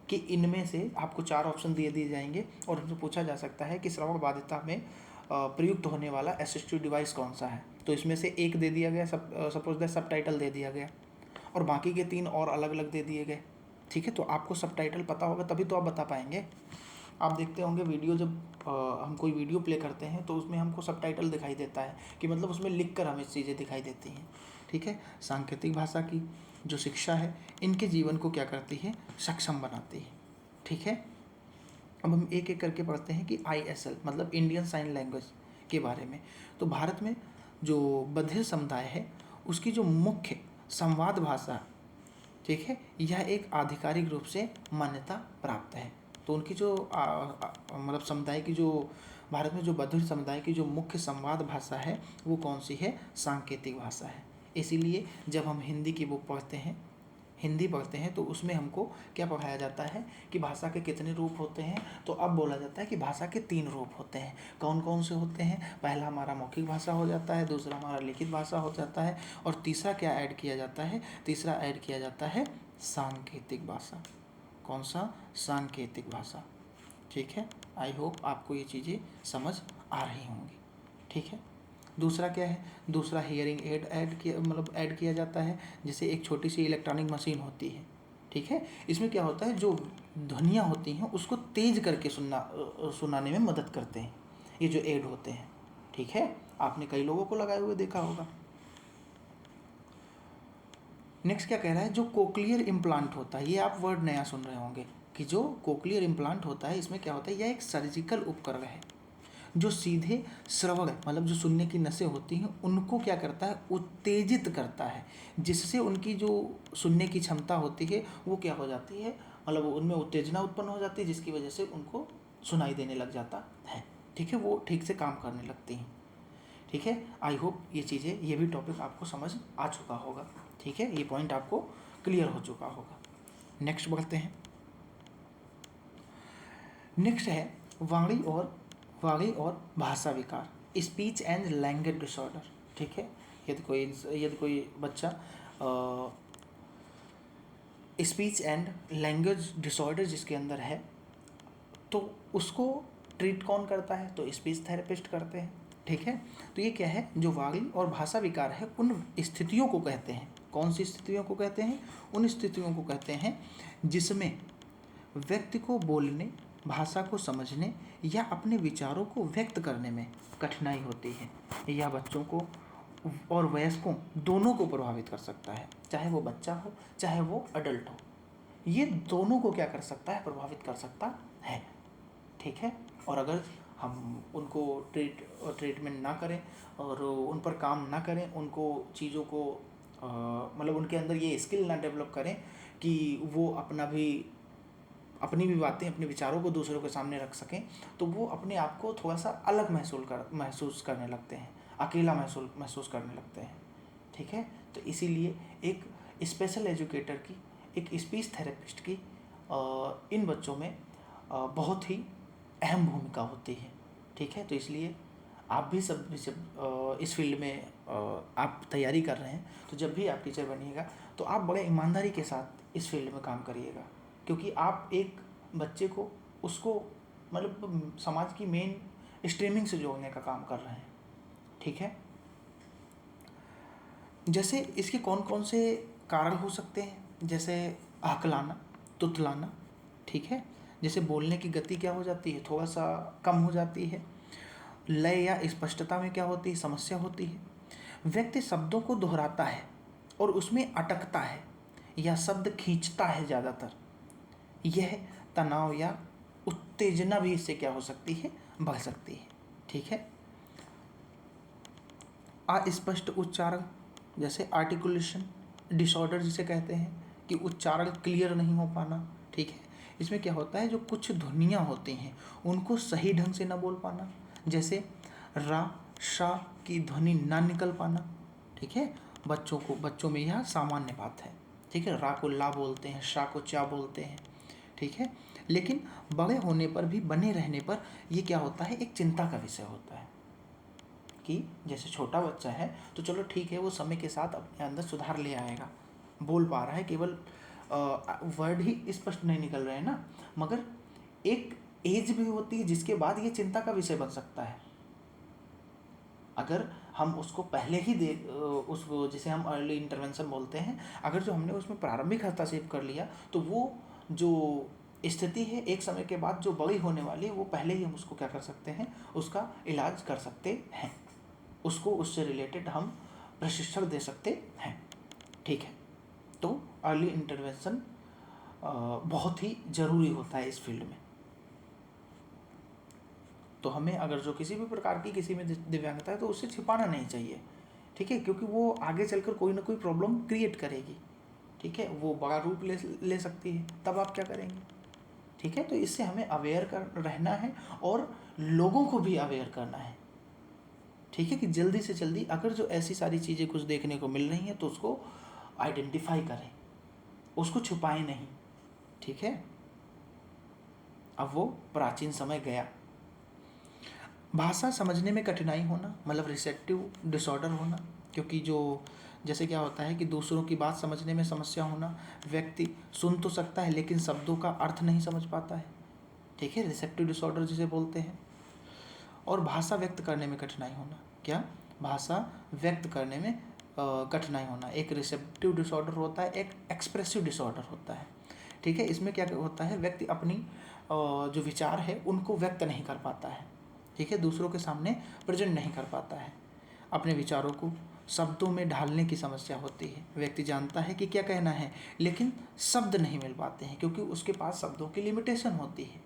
कि इनमें से आपको 4 ऑप्शन दिए जाएंगे और हमसे पूछा जा सकता है कि श्रवण बाधिता में प्रयुक्त होने वाला असिस्टिव डिवाइस कौन सा है। तो इसमें से एक दे दिया गया, सपोज दैट सबटाइटल दे दिया गया, और बाकी के 3 और अलग अलग दे दिए गए। ठीक है, तो आपको सबटाइटल पता होगा तभी तो आप बता पाएंगे। आप देखते होंगे वीडियो, जब हम कोई वीडियो प्ले करते हैं तो उसमें हमको सबटाइटल दिखाई देता है कि मतलब उसमें लिख कर हमें चीज़ें दिखाई देती हैं। ठीक है, सांकेतिक भाषा की जो शिक्षा है इनके जीवन को क्या करती है, सक्षम बनाती है। ठीक है, अब हम एक एक करके पढ़ते हैं कि ISL मतलब इंडियन साइन लैंग्वेज के बारे में। तो भारत में जो बधिर समुदाय है उसकी जो मुख्य संवाद भाषा, ठीक है, यह एक आधिकारिक रूप से मान्यता प्राप्त है। तो उनकी जो मतलब समुदाय की जो भारत में जो बधिर समुदाय की जो मुख्य संवाद भाषा है वो कौन सी है, सांकेतिक भाषा है। इसीलिए जब हम हिंदी की बुक पढ़ते हैं, हिंदी पढ़ते हैं, तो उसमें हमको क्या पढ़ाया जाता है कि भाषा के कितने रूप होते हैं। तो अब बोला जाता है कि भाषा के 3 रूप होते हैं। कौन कौन से होते हैं, पहला हमारा मौखिक भाषा हो जाता है, दूसरा हमारा लिखित भाषा हो जाता है, और तीसरा क्या ऐड किया जाता है, तीसरा ऐड किया जाता है सांकेतिक भाषा। कौन सा, सांकेतिक भाषा। ठीक है, आई होप आपको ये चीज़ें समझ आ रही होंगी। ठीक है, दूसरा क्या है, दूसरा हियरिंग एड ऐड किया जाता है। जैसे एक छोटी सी इलेक्ट्रॉनिक मशीन होती है। ठीक है, इसमें क्या होता है, जो ध्वनियाँ होती हैं उसको तेज करके सुनाने में मदद करते हैं ये जो एड होते हैं। ठीक है, आपने कई लोगों को लगाए हुए देखा होगा। नेक्स्ट क्या कह रहा है, जो कोक्लियर इम्प्लांट होता है, ये आप वर्ड नया सुन रहे होंगे कि जो कोक्लियर इम्प्लांट होता है इसमें क्या होता है, यह एक सर्जिकल उपकरण है जो सीधे श्रवण मतलब जो सुनने की नसें होती हैं उनको क्या करता है, उत्तेजित करता है, जिससे उनकी जो सुनने की क्षमता होती है वो क्या हो जाती है, मतलब उनमें उत्तेजना उत्पन्न हो जाती है, जिसकी वजह से उनको सुनाई देने लग जाता है। ठीक है, वो ठीक से काम करने लगती हैं। ठीक है, आई होप ये चीज़ें, ये भी टॉपिक आपको समझ आ चुका होगा। ठीक है, ये पॉइंट आपको क्लियर हो चुका होगा। नेक्स्ट बढ़ते हैं। नेक्स्ट है वाणी और भाषा विकार, स्पीच एंड लैंग्वेज डिसऑर्डर। ठीक है, यदि कोई बच्चा स्पीच एंड लैंग्वेज डिसऑर्डर जिसके अंदर है तो उसको ट्रीट कौन करता है, तो स्पीच थेरेपिस्ट करते हैं। ठीक है, तो ये क्या है, जो वाणी और भाषा विकार है उन स्थितियों को कहते हैं। कौन सी स्थितियों को कहते हैं, उन स्थितियों को कहते हैं जिसमें व्यक्ति को बोलने, भाषा को समझने या अपने विचारों को व्यक्त करने में कठिनाई होती है, या बच्चों को और वयस्कों दोनों को प्रभावित कर सकता है, चाहे वो बच्चा हो चाहे वो अडल्ट हो, ये दोनों को क्या कर सकता है, प्रभावित कर सकता है। ठीक है, और अगर हम उनको ट्रीटमेंट ना करें और उन पर काम ना करें, उनको चीज़ों को मतलब उनके अंदर ये स्किल ना डेवलप करें कि वो अपनी भी बातें, अपने विचारों को दूसरों के सामने रख सकें, तो वो अपने आप को थोड़ा सा अलग महसूस करने लगते हैं, अकेला महसूस करने लगते हैं। ठीक है, तो इसीलिए एक स्पेशल एजुकेटर की, एक स्पीच थेरेपिस्ट की इन बच्चों में बहुत ही अहम भूमिका होती है। ठीक है, तो इसलिए आप भी सब इस फील्ड में आप तैयारी कर रहे हैं, तो जब भी आप टीचर बनिएगा तो आप बड़े ईमानदारी के साथ इस फील्ड में काम करिएगा, क्योंकि आप एक बच्चे को उसको मतलब समाज की मेन स्ट्रीमिंग से जोड़ने का काम कर रहे हैं। ठीक है, जैसे इसके कौन कौन से कारण हो सकते हैं, जैसे हकलाना, तुतलाना। ठीक है, जैसे बोलने की गति क्या हो जाती है, थोड़ा सा कम हो जाती है, लय या स्पष्टता में क्या होती है, समस्या होती है, व्यक्ति शब्दों को दोहराता है और उसमें अटकता है या शब्द खींचता है ज़्यादातर, यह तनाव या उत्तेजना भी इससे क्या हो सकती है, बढ़ सकती है। ठीक है, अस्पष्ट उच्चारण, जैसे आर्टिकुलेशन डिसऑर्डर जिसे कहते हैं, कि उच्चारण क्लियर नहीं हो पाना। ठीक है, इसमें क्या होता है, जो कुछ ध्वनियाँ होती हैं उनको सही ढंग से ना बोल पाना, जैसे रा शा की ध्वनि ना निकल पाना। ठीक है, बच्चों में यह सामान्य बात है। ठीक है, रा को ला बोलते हैं, शा को चा बोलते हैं। ठीक है, लेकिन बड़े होने पर भी, बने रहने पर ये क्या होता है, एक चिंता का विषय होता है कि जैसे छोटा बच्चा है तो चलो ठीक है, वो समय के साथ अपने अंदर सुधार ले आएगा, बोल पा रहा है, केवल वर्ड ही स्पष्ट नहीं निकल रहे हैं ना, मगर एक एज भी होती है जिसके बाद ये चिंता का विषय बन सकता है। अगर हम उसको पहले ही दे उसको, जिसे हम अर्ली इंटरवेंशन बोलते हैं, अगर जो हमने उसमें प्रारंभिक हस्तक्षेप कर लिया तो वो जो स्थिति है एक समय के बाद जो बड़ी होने वाली है, वो पहले ही हम उसको क्या कर सकते हैं, उसका इलाज कर सकते हैं, उसको उससे रिलेटेड हम प्रशिक्षण दे सकते हैं। ठीक है, तो अर्ली इंटरवेंशन बहुत ही ज़रूरी होता है इस फील्ड में। तो हमें अगर जो किसी भी प्रकार की किसी में दिव्यांगता है तो उससे छिपाना नहीं चाहिए, ठीक है, क्योंकि वो आगे चलकर कोई ना कोई प्रॉब्लम क्रिएट करेगी, ठीक है, वो बड़ा रूप ले सकती है, तब आप क्या करेंगे, ठीक है। तो इससे हमें अवेयर कर रहना है और लोगों को भी अवेयर करना है, ठीक है, कि जल्दी से जल्दी अगर जो ऐसी सारी चीज़ें कुछ देखने को मिल रही हैं तो उसको आइडेंटिफाई करें, उसको छुपाएं नहीं, ठीक है। अब वो प्राचीन समय गया। भाषा समझने में कठिनाई होना, मतलब रिसेप्टिव डिसऑर्डर होना, क्योंकि जो जैसे क्या होता है कि दूसरों की बात समझने में समस्या होना, व्यक्ति सुन तो सकता है लेकिन शब्दों का अर्थ नहीं समझ पाता है, ठीक है, रिसेप्टिव डिसऑर्डर जिसे बोलते हैं। और भाषा व्यक्त करने में कठिनाई होना, क्या, भाषा व्यक्त करने में कठिनाई होना, एक रिसेप्टिव डिसऑर्डर होता है, एक एक्सप्रेसिव डिसऑर्डर होता है, ठीक है। इसमें क्या होता है, व्यक्ति अपनी जो विचार है उनको व्यक्त नहीं कर पाता है, ठीक है, दूसरों के सामने प्रेजेंट नहीं कर पाता है, अपने विचारों को शब्दों में ढालने की समस्या होती है। व्यक्ति जानता है कि क्या कहना है लेकिन शब्द नहीं मिल पाते हैं क्योंकि उसके पास शब्दों की लिमिटेशन होती है,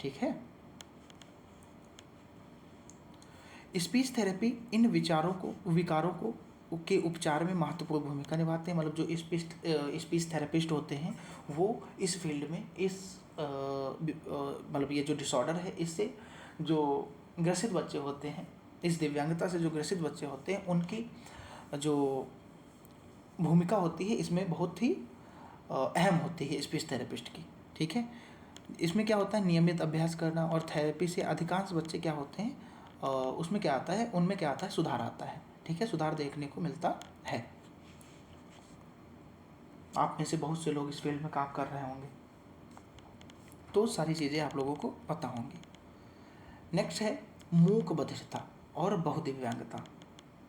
ठीक है। स्पीच थेरेपी इन विकारों को के उपचार में महत्वपूर्ण भूमिका निभाते हैं। मतलब जो स्पीच थेरेपिस्ट होते हैं वो इस फील्ड में मतलब ये जो डिसऑर्डर है इससे जो ग्रसित बच्चे होते हैं, इस दिव्यांगता से जो ग्रसित बच्चे होते हैं, उनकी जो भूमिका होती है इसमें बहुत ही अहम होती है स्पीच थेरेपिस्ट की, ठीक है। इसमें क्या होता है, नियमित अभ्यास करना, और थेरेपी से अधिकांश बच्चे क्या होते हैं, उसमें क्या आता है, उनमें क्या आता है, सुधार आता है, ठीक है, सुधार देखने को मिलता है। आप में से बहुत से लोग इस फील्ड में काम कर रहे होंगे तो सारी चीज़ें आप लोगों को पता होंगी। नेक्स्ट है मूक बधिरता और बहुदिव्यांगता,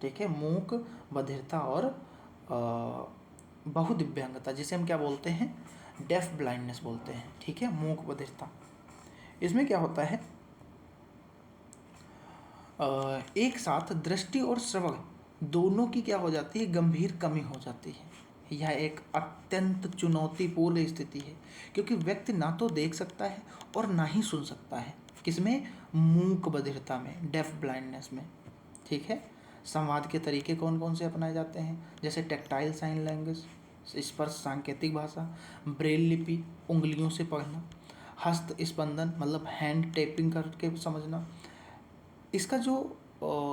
ठीक है, मूक बधिरता और बहुदिव्यांगता, जिसे हम क्या बोलते हैं, डेफ ब्लाइंडनेस बोलते हैं, ठीक है, मूक बधिरता। इसमें क्या होता है, एक साथ दृष्टि और श्रवण दोनों की क्या हो जाती है, गंभीर कमी हो जाती है। यह एक अत्यंत चुनौतीपूर्ण स्थिति है क्योंकि व्यक्ति ना तो देख सकता है और ना ही सुन सकता है, किसमें, मूक बधिरता में, डेफ ब्लाइंडनेस में, ठीक है। संवाद के तरीके कौन कौन से अपनाए जाते हैं, जैसे टेक्टाइल साइन लैंग्वेज, स्पर्श सांकेतिक भाषा, ब्रेल लिपि, उंगलियों से पढ़ना, हस्त स्पंदन मतलब हैंड टैपिंग करके समझना। इसका जो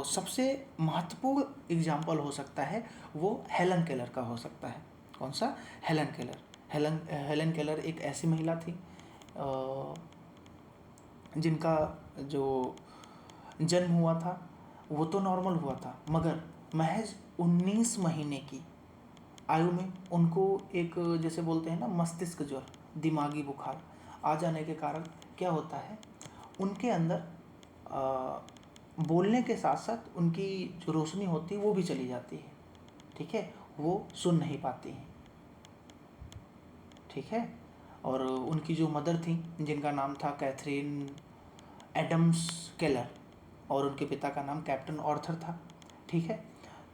सबसे महत्वपूर्ण एग्जाम्पल हो सकता है वो हेलन केलर का हो सकता है। कौन सा, हेलन केलर। हेलन केलर एक ऐसी महिला थी जिनका जो जन्म हुआ था वो तो नॉर्मल हुआ था, मगर महज 19 महीने की आयु में उनको एक, जैसे बोलते हैं ना, मस्तिष्क ज्वर, दिमागी बुखार आ जाने के कारण क्या होता है, उनके अंदर बोलने के साथ साथ उनकी जो रोशनी होती है वो भी चली जाती है, ठीक है, वो सुन नहीं पाती हैं, ठीक है। और उनकी जो मदर थी जिनका नाम था कैथरीन एडम्स केलर और उनके पिता का नाम कैप्टन ऑर्थर था, ठीक है।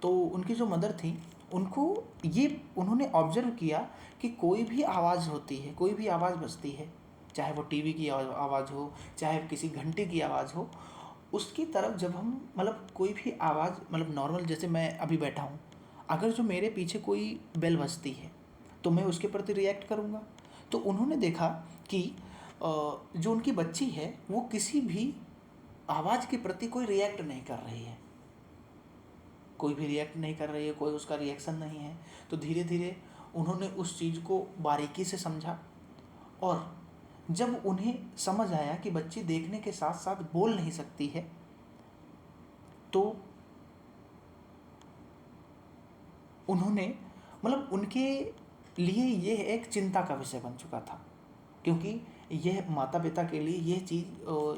तो उनकी जो मदर थी उनको उन्होंने ऑब्जर्व किया कि कोई भी आवाज़ होती है, कोई भी आवाज़ बजती है, चाहे वो टीवी की आवाज़ हो, चाहे किसी घंटे की आवाज़ हो, उसकी तरफ जब हम, मतलब कोई भी आवाज़, मतलब नॉर्मल, जैसे मैं अभी बैठा हूँ, अगर जो मेरे पीछे कोई बेल बजती है तो मैं उसके प्रति रिएक्ट करूँगा। तो उन्होंने देखा कि जो उनकी बच्ची है वो किसी भी आवाज़ के प्रति कोई रिएक्ट नहीं कर रही है, कोई भी रिएक्ट नहीं कर रही है, कोई उसका रिएक्शन नहीं है। तो धीरे धीरे उन्होंने उस चीज़ को बारीकी से समझा और जब उन्हें समझ आया कि बच्ची देखने के साथ साथ बोल नहीं सकती है, तो उन्होंने मतलब उनके लिए यह एक चिंता का विषय बन चुका था, क्योंकि यह माता पिता के लिए यह चीज़,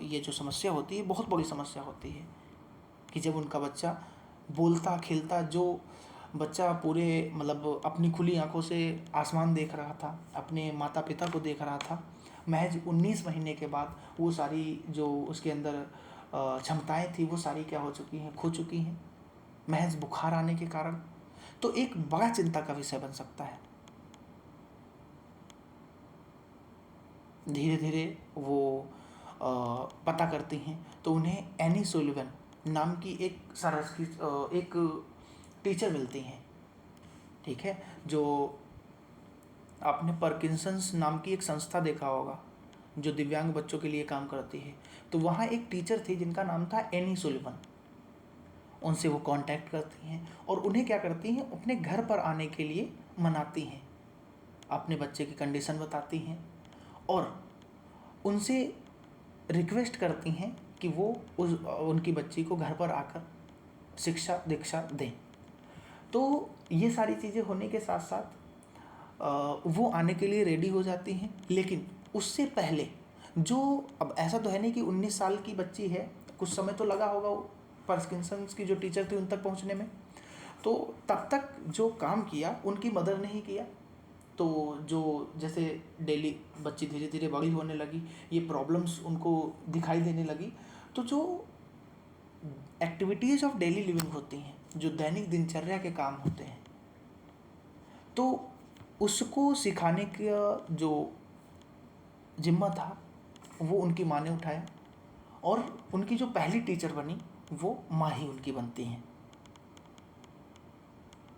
ये जो समस्या होती है बहुत बड़ी समस्या होती है कि जब उनका बच्चा बोलता खेलता, जो बच्चा पूरे मतलब अपनी खुली आंखों से आसमान देख रहा था, अपने माता पिता को देख रहा था, महज 19 महीने के बाद वो सारी जो उसके अंदर क्षमताएं थी वो सारी क्या हो चुकी हैं, खो चुकी हैं, महज बुखार आने के कारण। तो एक बड़ा चिंता का विषय बन सकता है। धीरे धीरे वो पता करती हैं तो उन्हें एनी सोलिवन नाम की एक सरस की एक टीचर मिलती हैं, ठीक है, जो आपने पार्किंसंस नाम की एक संस्था देखा होगा जो दिव्यांग बच्चों के लिए काम करती है। तो वहाँ एक टीचर थी जिनका नाम था एनी सुलिवन। उनसे वो कांटेक्ट करती हैं और उन्हें क्या करती हैं, अपने घर पर आने के लिए मनाती हैं, अपने बच्चे की कंडीशन बताती हैं और उनसे रिक्वेस्ट करती हैं कि वो उनकी बच्ची को घर पर आकर शिक्षा दीक्षा दें। तो ये सारी चीज़ें होने के साथ साथ वो आने के लिए रेडी हो जाती हैं, लेकिन उससे पहले जो, अब ऐसा तो है नहीं कि 19 साल की बच्ची है, कुछ समय तो लगा होगा पार्किंसंस की जो टीचर थी उन तक पहुंचने में, तो तब तक जो काम किया उनकी मदर ने ही किया। तो जो जैसे डेली बच्ची धीरे धीरे बड़ी होने लगी, ये प्रॉब्लम्स उनको दिखाई देने लगी, तो जो एक्टिविटीज़ ऑफ डेली लिविंग होती हैं, जो दैनिक दिनचर्या के काम होते हैं, तो उसको सिखाने का जो जिम्मा था वो उनकी माँ ने उठाया और उनकी जो पहली टीचर बनी वो माँ ही उनकी बनती हैं।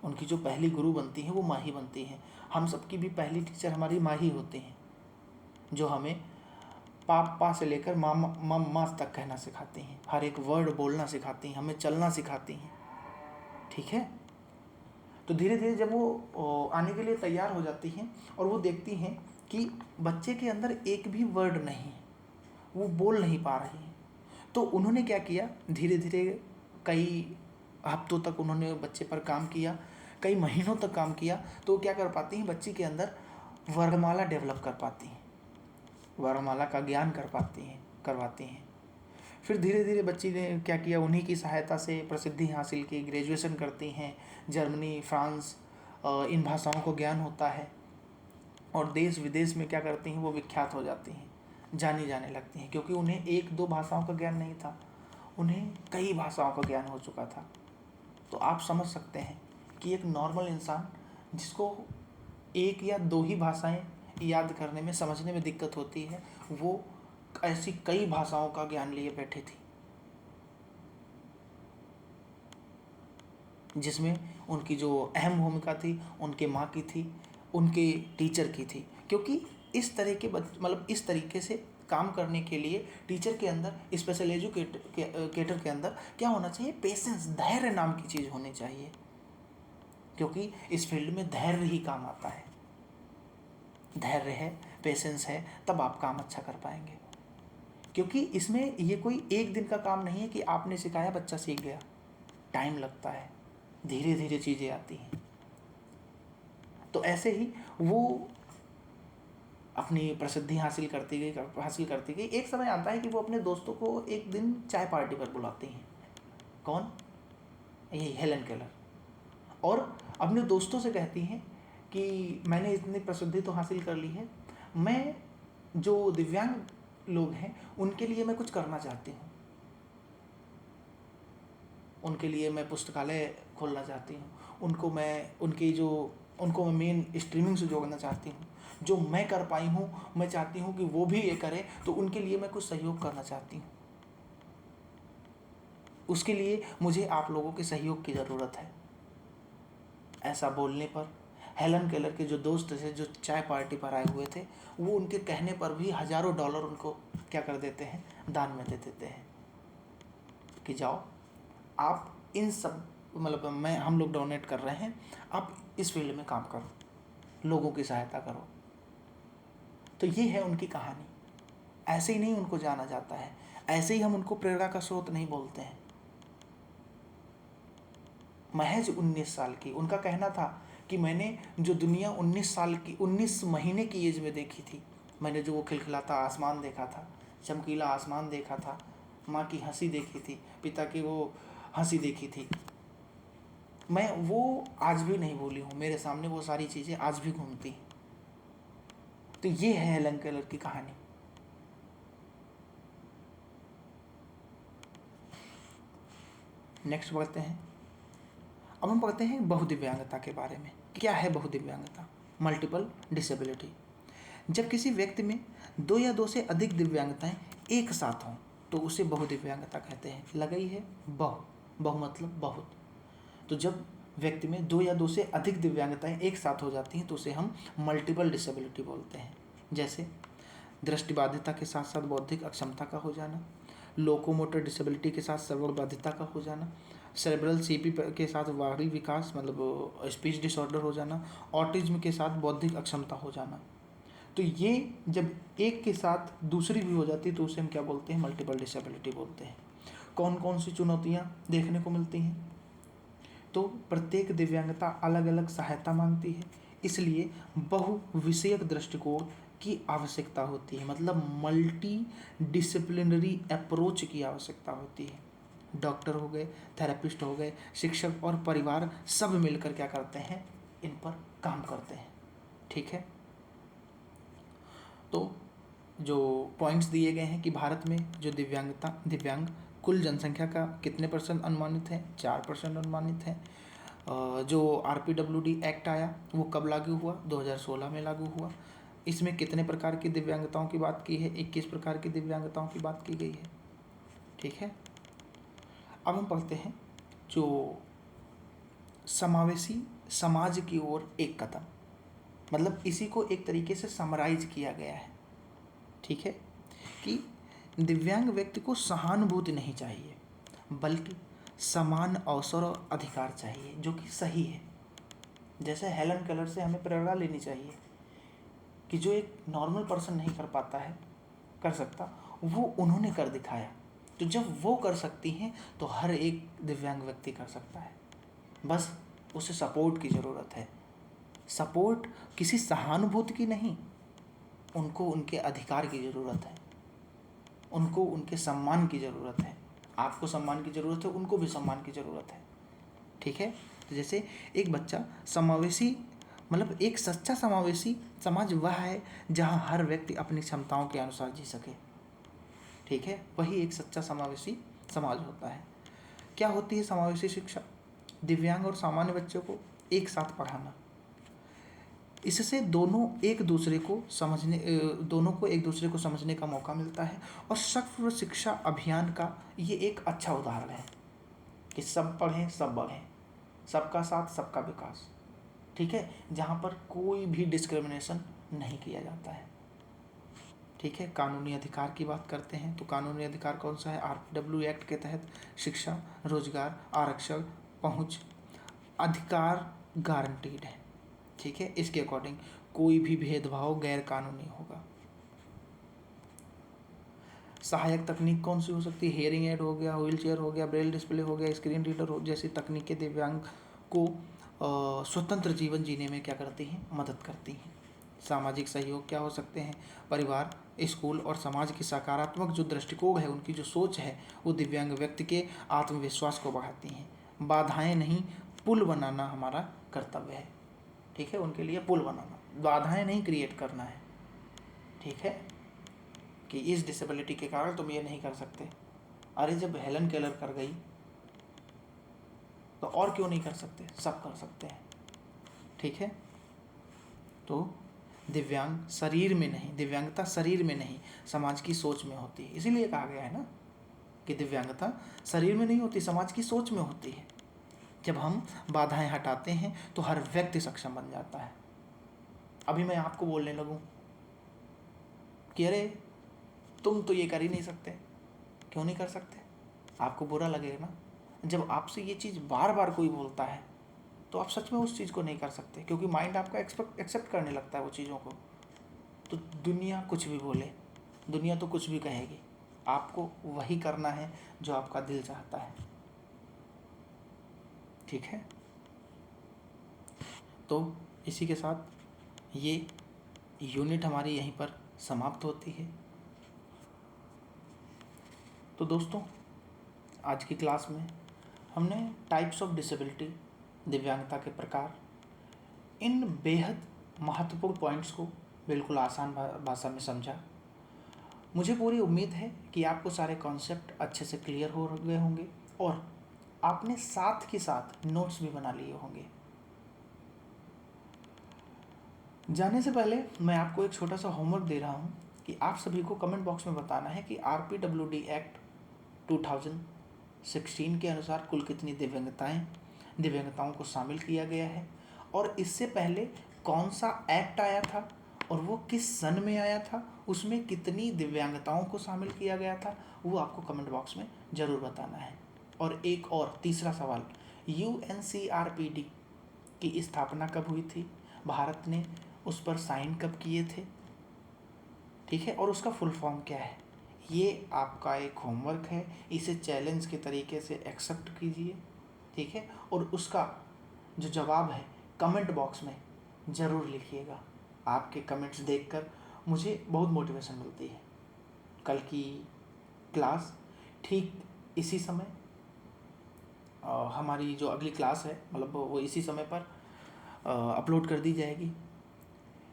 उनकी जो पहली गुरु बनती हैं वो माँ ही बनती हैं। हम सबकी भी पहली टीचर हमारी माँ ही होती हैं, जो हमें पापा से लेकर माँ तक कहना सिखाती हैं, हर एक वर्ड बोलना सिखाती हैं, हमें चलना सिखाती हैं, ठीक है। तो धीरे धीरे जब वो आने के लिए तैयार हो जाती हैं और वो देखती हैं कि बच्चे के अंदर एक भी वर्ड नहीं है, वो बोल नहीं पा रही हैं, तो उन्होंने क्या किया, धीरे धीरे कई हफ्तों तक उन्होंने बच्चे पर काम किया, कई महीनों तक काम किया, तो क्या कर पाती हैं, बच्ची के अंदर वर्णमाला डेवलप कर पाती हैं, वर्णमाला का ज्ञान करवाती हैं। फिर धीरे धीरे बच्ची ने क्या किया, उन्हीं की सहायता से प्रसिद्धि हासिल की, ग्रेजुएशन करती हैं, जर्मनी फ्रांस इन भाषाओं को ज्ञान होता है और देश विदेश में क्या करती हैं, वो विख्यात हो जाती हैं, जानी जाने लगती हैं, क्योंकि उन्हें एक दो भाषाओं का ज्ञान नहीं था, उन्हें कई भाषाओं का ज्ञान हो चुका था। तो आप समझ सकते हैं कि एक नॉर्मल इंसान जिसको एक या दो ही भाषाएं याद करने में, समझने में दिक्कत होती है, वो ऐसी कई भाषाओं का ज्ञान लिए बैठे थी, जिसमें उनकी जो अहम भूमिका थी उनके माँ की थी, उनके टीचर की थी। क्योंकि इस तरह के मतलब इस तरीके से काम करने के लिए टीचर के अंदर, स्पेशल एजुकेटर के अंदर क्या होना चाहिए, पेशेंस, धैर्य नाम की चीज़ होनी चाहिए, क्योंकि इस फील्ड में धैर्य ही काम आता है। धैर्य है, पेशेंस है, तब आप काम अच्छा कर पाएंगे, क्योंकि इसमें ये कोई एक दिन का काम नहीं है कि आपने सिखाया बच्चा सीख गया, टाइम लगता है, धीरे धीरे चीज़ें आती हैं। तो ऐसे ही वो अपनी प्रसिद्धि हासिल करती गई। एक समय आता है कि वो अपने दोस्तों को एक दिन चाय पार्टी पर बुलाती हैं। कौन? यही हेलन केलर। और अपने दोस्तों से कहती हैं कि मैंने इतनी प्रसिद्धि तो हासिल कर ली है, मैं जो दिव्यांग लोग हैं उनके लिए मैं कुछ करना चाहती हूँ, उनके लिए मैं पुस्तकालय खोलना चाहती हूँ, उनको मैं मेन स्ट्रीमिंग से जोड़ना चाहती हूँ, जो मैं कर पाई हूँ मैं चाहती हूँ कि वो भी ये करें, तो उनके लिए मैं कुछ सहयोग करना चाहती हूँ। उसके लिए मुझे आप लोगों के सहयोग की ज़रूरत है। ऐसा बोलने पर हेलन केलर के जो दोस्त थे, जो चाय पार्टी पर आए हुए थे, वो उनके कहने पर भी हज़ारों डॉलर उनको क्या कर देते हैं, दान में दे देते हैं कि जाओ आप इन सब मतलब हम लोग डोनेट कर रहे हैं, आप इस फील्ड में काम करो, लोगों की सहायता करो। तो ये है उनकी कहानी। ऐसे ही नहीं उनको जाना जाता है, ऐसे ही हम उनको प्रेरणा का स्रोत नहीं बोलते हैं। महज 19 साल की, उनका कहना था कि मैंने जो दुनिया 19 साल की 19 महीने की एज में देखी थी, मैंने जो वो खिलखिलाता आसमान देखा था, चमकीला आसमान देखा था, माँ की हंसी देखी थी, पिता की वो हंसी देखी थी, मैं वो आज भी नहीं भूली हूँ। मेरे सामने वो सारी चीज़ें आज भी घूमती हैं। तो ये है हेलन केलर की कहानी। नेक्स्ट पढ़ते हैं। अब हम पढ़ते हैं बहुदिव्यांगता के बारे में। क्या है बहुदिव्यांगता? Multiple disability. जब किसी व्यक्ति में 2 या 2 से अधिक दिव्यांगताएं एक साथ हों तो उसे बहुदिव्यांगता कहते हैं। लगाई है बहु मतलब बहुत। तो जब व्यक्ति में 2 या 2 से अधिक दिव्यांगताएं एक साथ हो जाती हैं तो उसे हम मल्टीपल डिसेबिलिटी बोलते हैं। जैसे दृष्टिबाधिता के साथ साथ बौद्धिक अक्षमता का हो जाना, लोकोमोटर डिसेबिलिटी के साथ श्रवण बाधिता का हो जाना, सेरेब्रल सीपी के साथ बाहरी विकास मतलब स्पीच डिसऑर्डर हो जाना, ऑटिज्म के साथ बौद्धिक अक्षमता हो जाना। तो ये जब एक के साथ दूसरी भी हो जाती है तो उसे हम क्या बोलते हैं? मल्टीपल डिसेबिलिटी बोलते हैं। कौन कौन सी चुनौतियाँ देखने को मिलती हैं? तो प्रत्येक दिव्यांगता अलग अलग सहायता मांगती है, इसलिए बहुविषयक दृष्टिकोण की आवश्यकता होती है, मतलब मल्टी डिसिप्लिनरी अप्रोच की आवश्यकता होती है। डॉक्टर हो गए, थेरेपिस्ट हो गए, शिक्षक और परिवार सब मिलकर क्या करते हैं? इन पर काम करते हैं। ठीक है, तो जो पॉइंट्स दिए गए हैं कि भारत में जो दिव्यांग कुल जनसंख्या का कितने % अनुमानित है? 4% अनुमानित है। जो RPWD एक्ट आया वो कब लागू हुआ? 2016 में लागू हुआ। इसमें कितने प्रकार की दिव्यांगताओं की बात की है? 21 प्रकार की दिव्यांगताओं की बात की गई है। ठीक है, अब हम पढ़ते हैं जो समावेशी समाज की ओर एक कदम, मतलब इसी को एक तरीके से समराइज किया गया है। ठीक है, कि दिव्यांग व्यक्ति को सहानुभूति नहीं चाहिए बल्कि समान अवसर और अधिकार चाहिए, जो कि सही है। जैसे हेलन केलर से हमें प्रेरणा लेनी चाहिए कि जो एक नॉर्मल पर्सन नहीं कर पाता है, कर सकता, वो उन्होंने कर दिखाया। तो जब वो कर सकती हैं तो हर एक दिव्यांग व्यक्ति कर सकता है, बस उसे सपोर्ट की ज़रूरत है। सपोर्ट किसी सहानुभूति की नहीं, उनको उनके अधिकार की ज़रूरत है, उनको उनके सम्मान की ज़रूरत है। आपको सम्मान की ज़रूरत है, उनको भी सम्मान की ज़रूरत है। ठीक है, तो जैसे एक बच्चा समावेशी, मतलब एक सच्चा समावेशी समाज वह है जहाँ हर व्यक्ति अपनी क्षमताओं के अनुसार जी सके। ठीक है, वही एक सच्चा समावेशी समाज होता है। क्या होती है समावेशी शिक्षा? दिव्यांग और सामान्य बच्चों को एक साथ पढ़ाना, इससे दोनों को एक दूसरे को समझने का मौका मिलता है। और सर्व शिक्षा अभियान का ये एक अच्छा उदाहरण है कि सब पढ़ें सब बढ़ें, सबका साथ सबका विकास। ठीक है, जहाँ पर कोई भी डिस्क्रिमिनेशन नहीं किया जाता है। ठीक है, कानूनी अधिकार की बात करते हैं तो कानूनी अधिकार कौन सा है? RPW एक्ट के तहत शिक्षा, रोजगार, आरक्षण, पहुँच अधिकार गारंटीड है। ठीक है, इसके अकॉर्डिंग कोई भी भेदभाव गैर कानूनी होगा। सहायक तकनीक कौन सी हो सकती है? हेयरिंग एड हो गया, व्हील चेयर हो गया, ब्रेल डिस्प्ले हो गया, स्क्रीन रीडर हो, जैसी तकनीकें दिव्यांग को स्वतंत्र जीवन जीने में क्या करती हैं? मदद करती हैं। सामाजिक सहयोग क्या हो सकते हैं? परिवार, स्कूल और समाज की सकारात्मक जो दृष्टिकोण है, उनकी जो सोच है, वो दिव्यांग व्यक्ति के आत्मविश्वास को बढ़ाती हैं। बाधाएं नहीं, पुल बनाना हमारा कर्तव्य है। ठीक है, उनके लिए पुल बनाना, बाधाएं नहीं क्रिएट करना है। ठीक है, कि इस डिसेबिलिटी के कारण तुम ये नहीं कर सकते। अरे जब हेलन केलर कर गई तो और क्यों नहीं कर सकते? सब कर सकते हैं। ठीक है, तो दिव्यांग शरीर में नहीं, दिव्यांगता शरीर में नहीं, समाज की सोच में होती है। इसीलिए कहा गया है ना कि दिव्यांगता शरीर में नहीं होती, समाज की सोच में होती है। जब हम बाधाएं हटाते हैं तो हर व्यक्ति सक्षम बन जाता है। अभी मैं आपको बोलने लगूं कि अरे तुम तो ये कर ही नहीं सकते, क्यों नहीं कर सकते? आपको बुरा लगेगा ना। जब आपसे ये चीज़ बार बार कोई बोलता है तो आप सच में उस चीज़ को नहीं कर सकते, क्योंकि माइंड आपका एक्सेप्ट करने लगता है वो चीज़ों को। तो दुनिया कुछ भी बोले, दुनिया तो कुछ भी कहेगी, आपको वही करना है जो आपका दिल चाहता है। ठीक है, तो इसी के साथ ये यूनिट हमारी यहीं पर समाप्त होती है। तो दोस्तों, आज की क्लास में हमने टाइप्स ऑफ डिसेबिलिटी, दिव्यांगता के प्रकार, इन बेहद महत्वपूर्ण पॉइंट्स को बिल्कुल आसान भाषा में समझा। मुझे पूरी उम्मीद है कि आपको सारे कॉन्सेप्ट अच्छे से क्लियर हो गए होंगे और आपने साथ के साथ नोट्स भी बना लिए होंगे। जाने से पहले मैं आपको एक छोटा सा होमवर्क दे रहा हूँ कि आप सभी को कमेंट बॉक्स में बताना है कि RPWD एक्ट 2016 के अनुसार कुल कितनी दिव्यांगताओं को शामिल किया गया है, और इससे पहले कौन सा एक्ट आया था और वो किस सन में आया था, उसमें कितनी दिव्यांगताओं को शामिल किया गया था, वो आपको कमेंट बॉक्स में ज़रूर बताना है। और एक और तीसरा सवाल, UNCRPD की स्थापना कब हुई थी, भारत ने उस पर साइन कब किए थे, ठीक है, और उसका फुल फॉर्म क्या है। ये आपका एक होमवर्क है, इसे चैलेंज के तरीके से एक्सेप्ट कीजिए, ठीक है, और उसका जो जवाब है कमेंट बॉक्स में ज़रूर लिखिएगा। आपके कमेंट्स देखकर मुझे बहुत मोटिवेशन मिलती है। कल की क्लास ठीक इसी समय, हमारी जो अगली क्लास है मतलब वो इसी समय पर अपलोड कर दी जाएगी,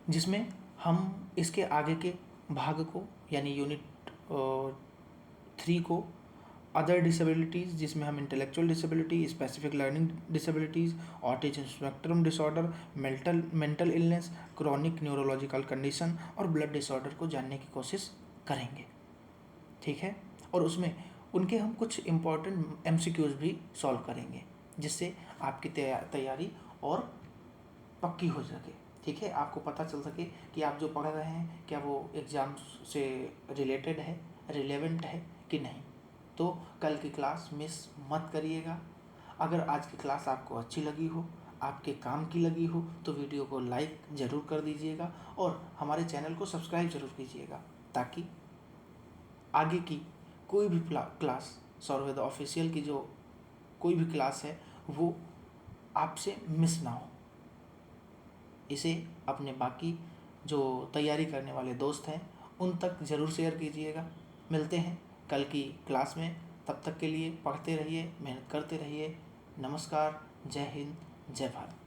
जिसमें हम इसके आगे के भाग को यानी यूनिट 3 को, अदर डिसेबिलिटीज़, जिसमें हम intellectual disability, specific learning disabilities, autism spectrum disorder, mental illness, chronic neurological condition और ब्लड डिसऑर्डर को जानने की कोशिश करेंगे। ठीक है, और उसमें उनके हम कुछ इम्पॉर्टेंट MCQs भी सॉल्व करेंगे, जिससे आपकी तैयारी और पक्की हो सके। ठीक है, आपको पता चल सके कि आप जो पढ़ रहे हैं क्या वो एग्ज़ाम से रिलेटेड है, रिलेवेंट है कि नहीं। तो कल की क्लास मिस मत करिएगा। अगर आज की क्लास आपको अच्छी लगी हो, आपके काम की लगी हो, तो वीडियो को लाइक ज़रूर कर दीजिएगा और हमारे चैनल को सब्सक्राइब ज़रूर कीजिएगा, ताकि आगे की कोई भी क्लास, सौरवेद ऑफिशियल की जो कोई भी क्लास है वो आपसे मिस ना हो। इसे अपने बाकी जो तैयारी करने वाले दोस्त हैं उन तक ज़रूर शेयर कीजिएगा। मिलते हैं कल की क्लास में, तब तक के लिए पढ़ते रहिए, मेहनत करते रहिए। नमस्कार, जय हिंद, जय भारत।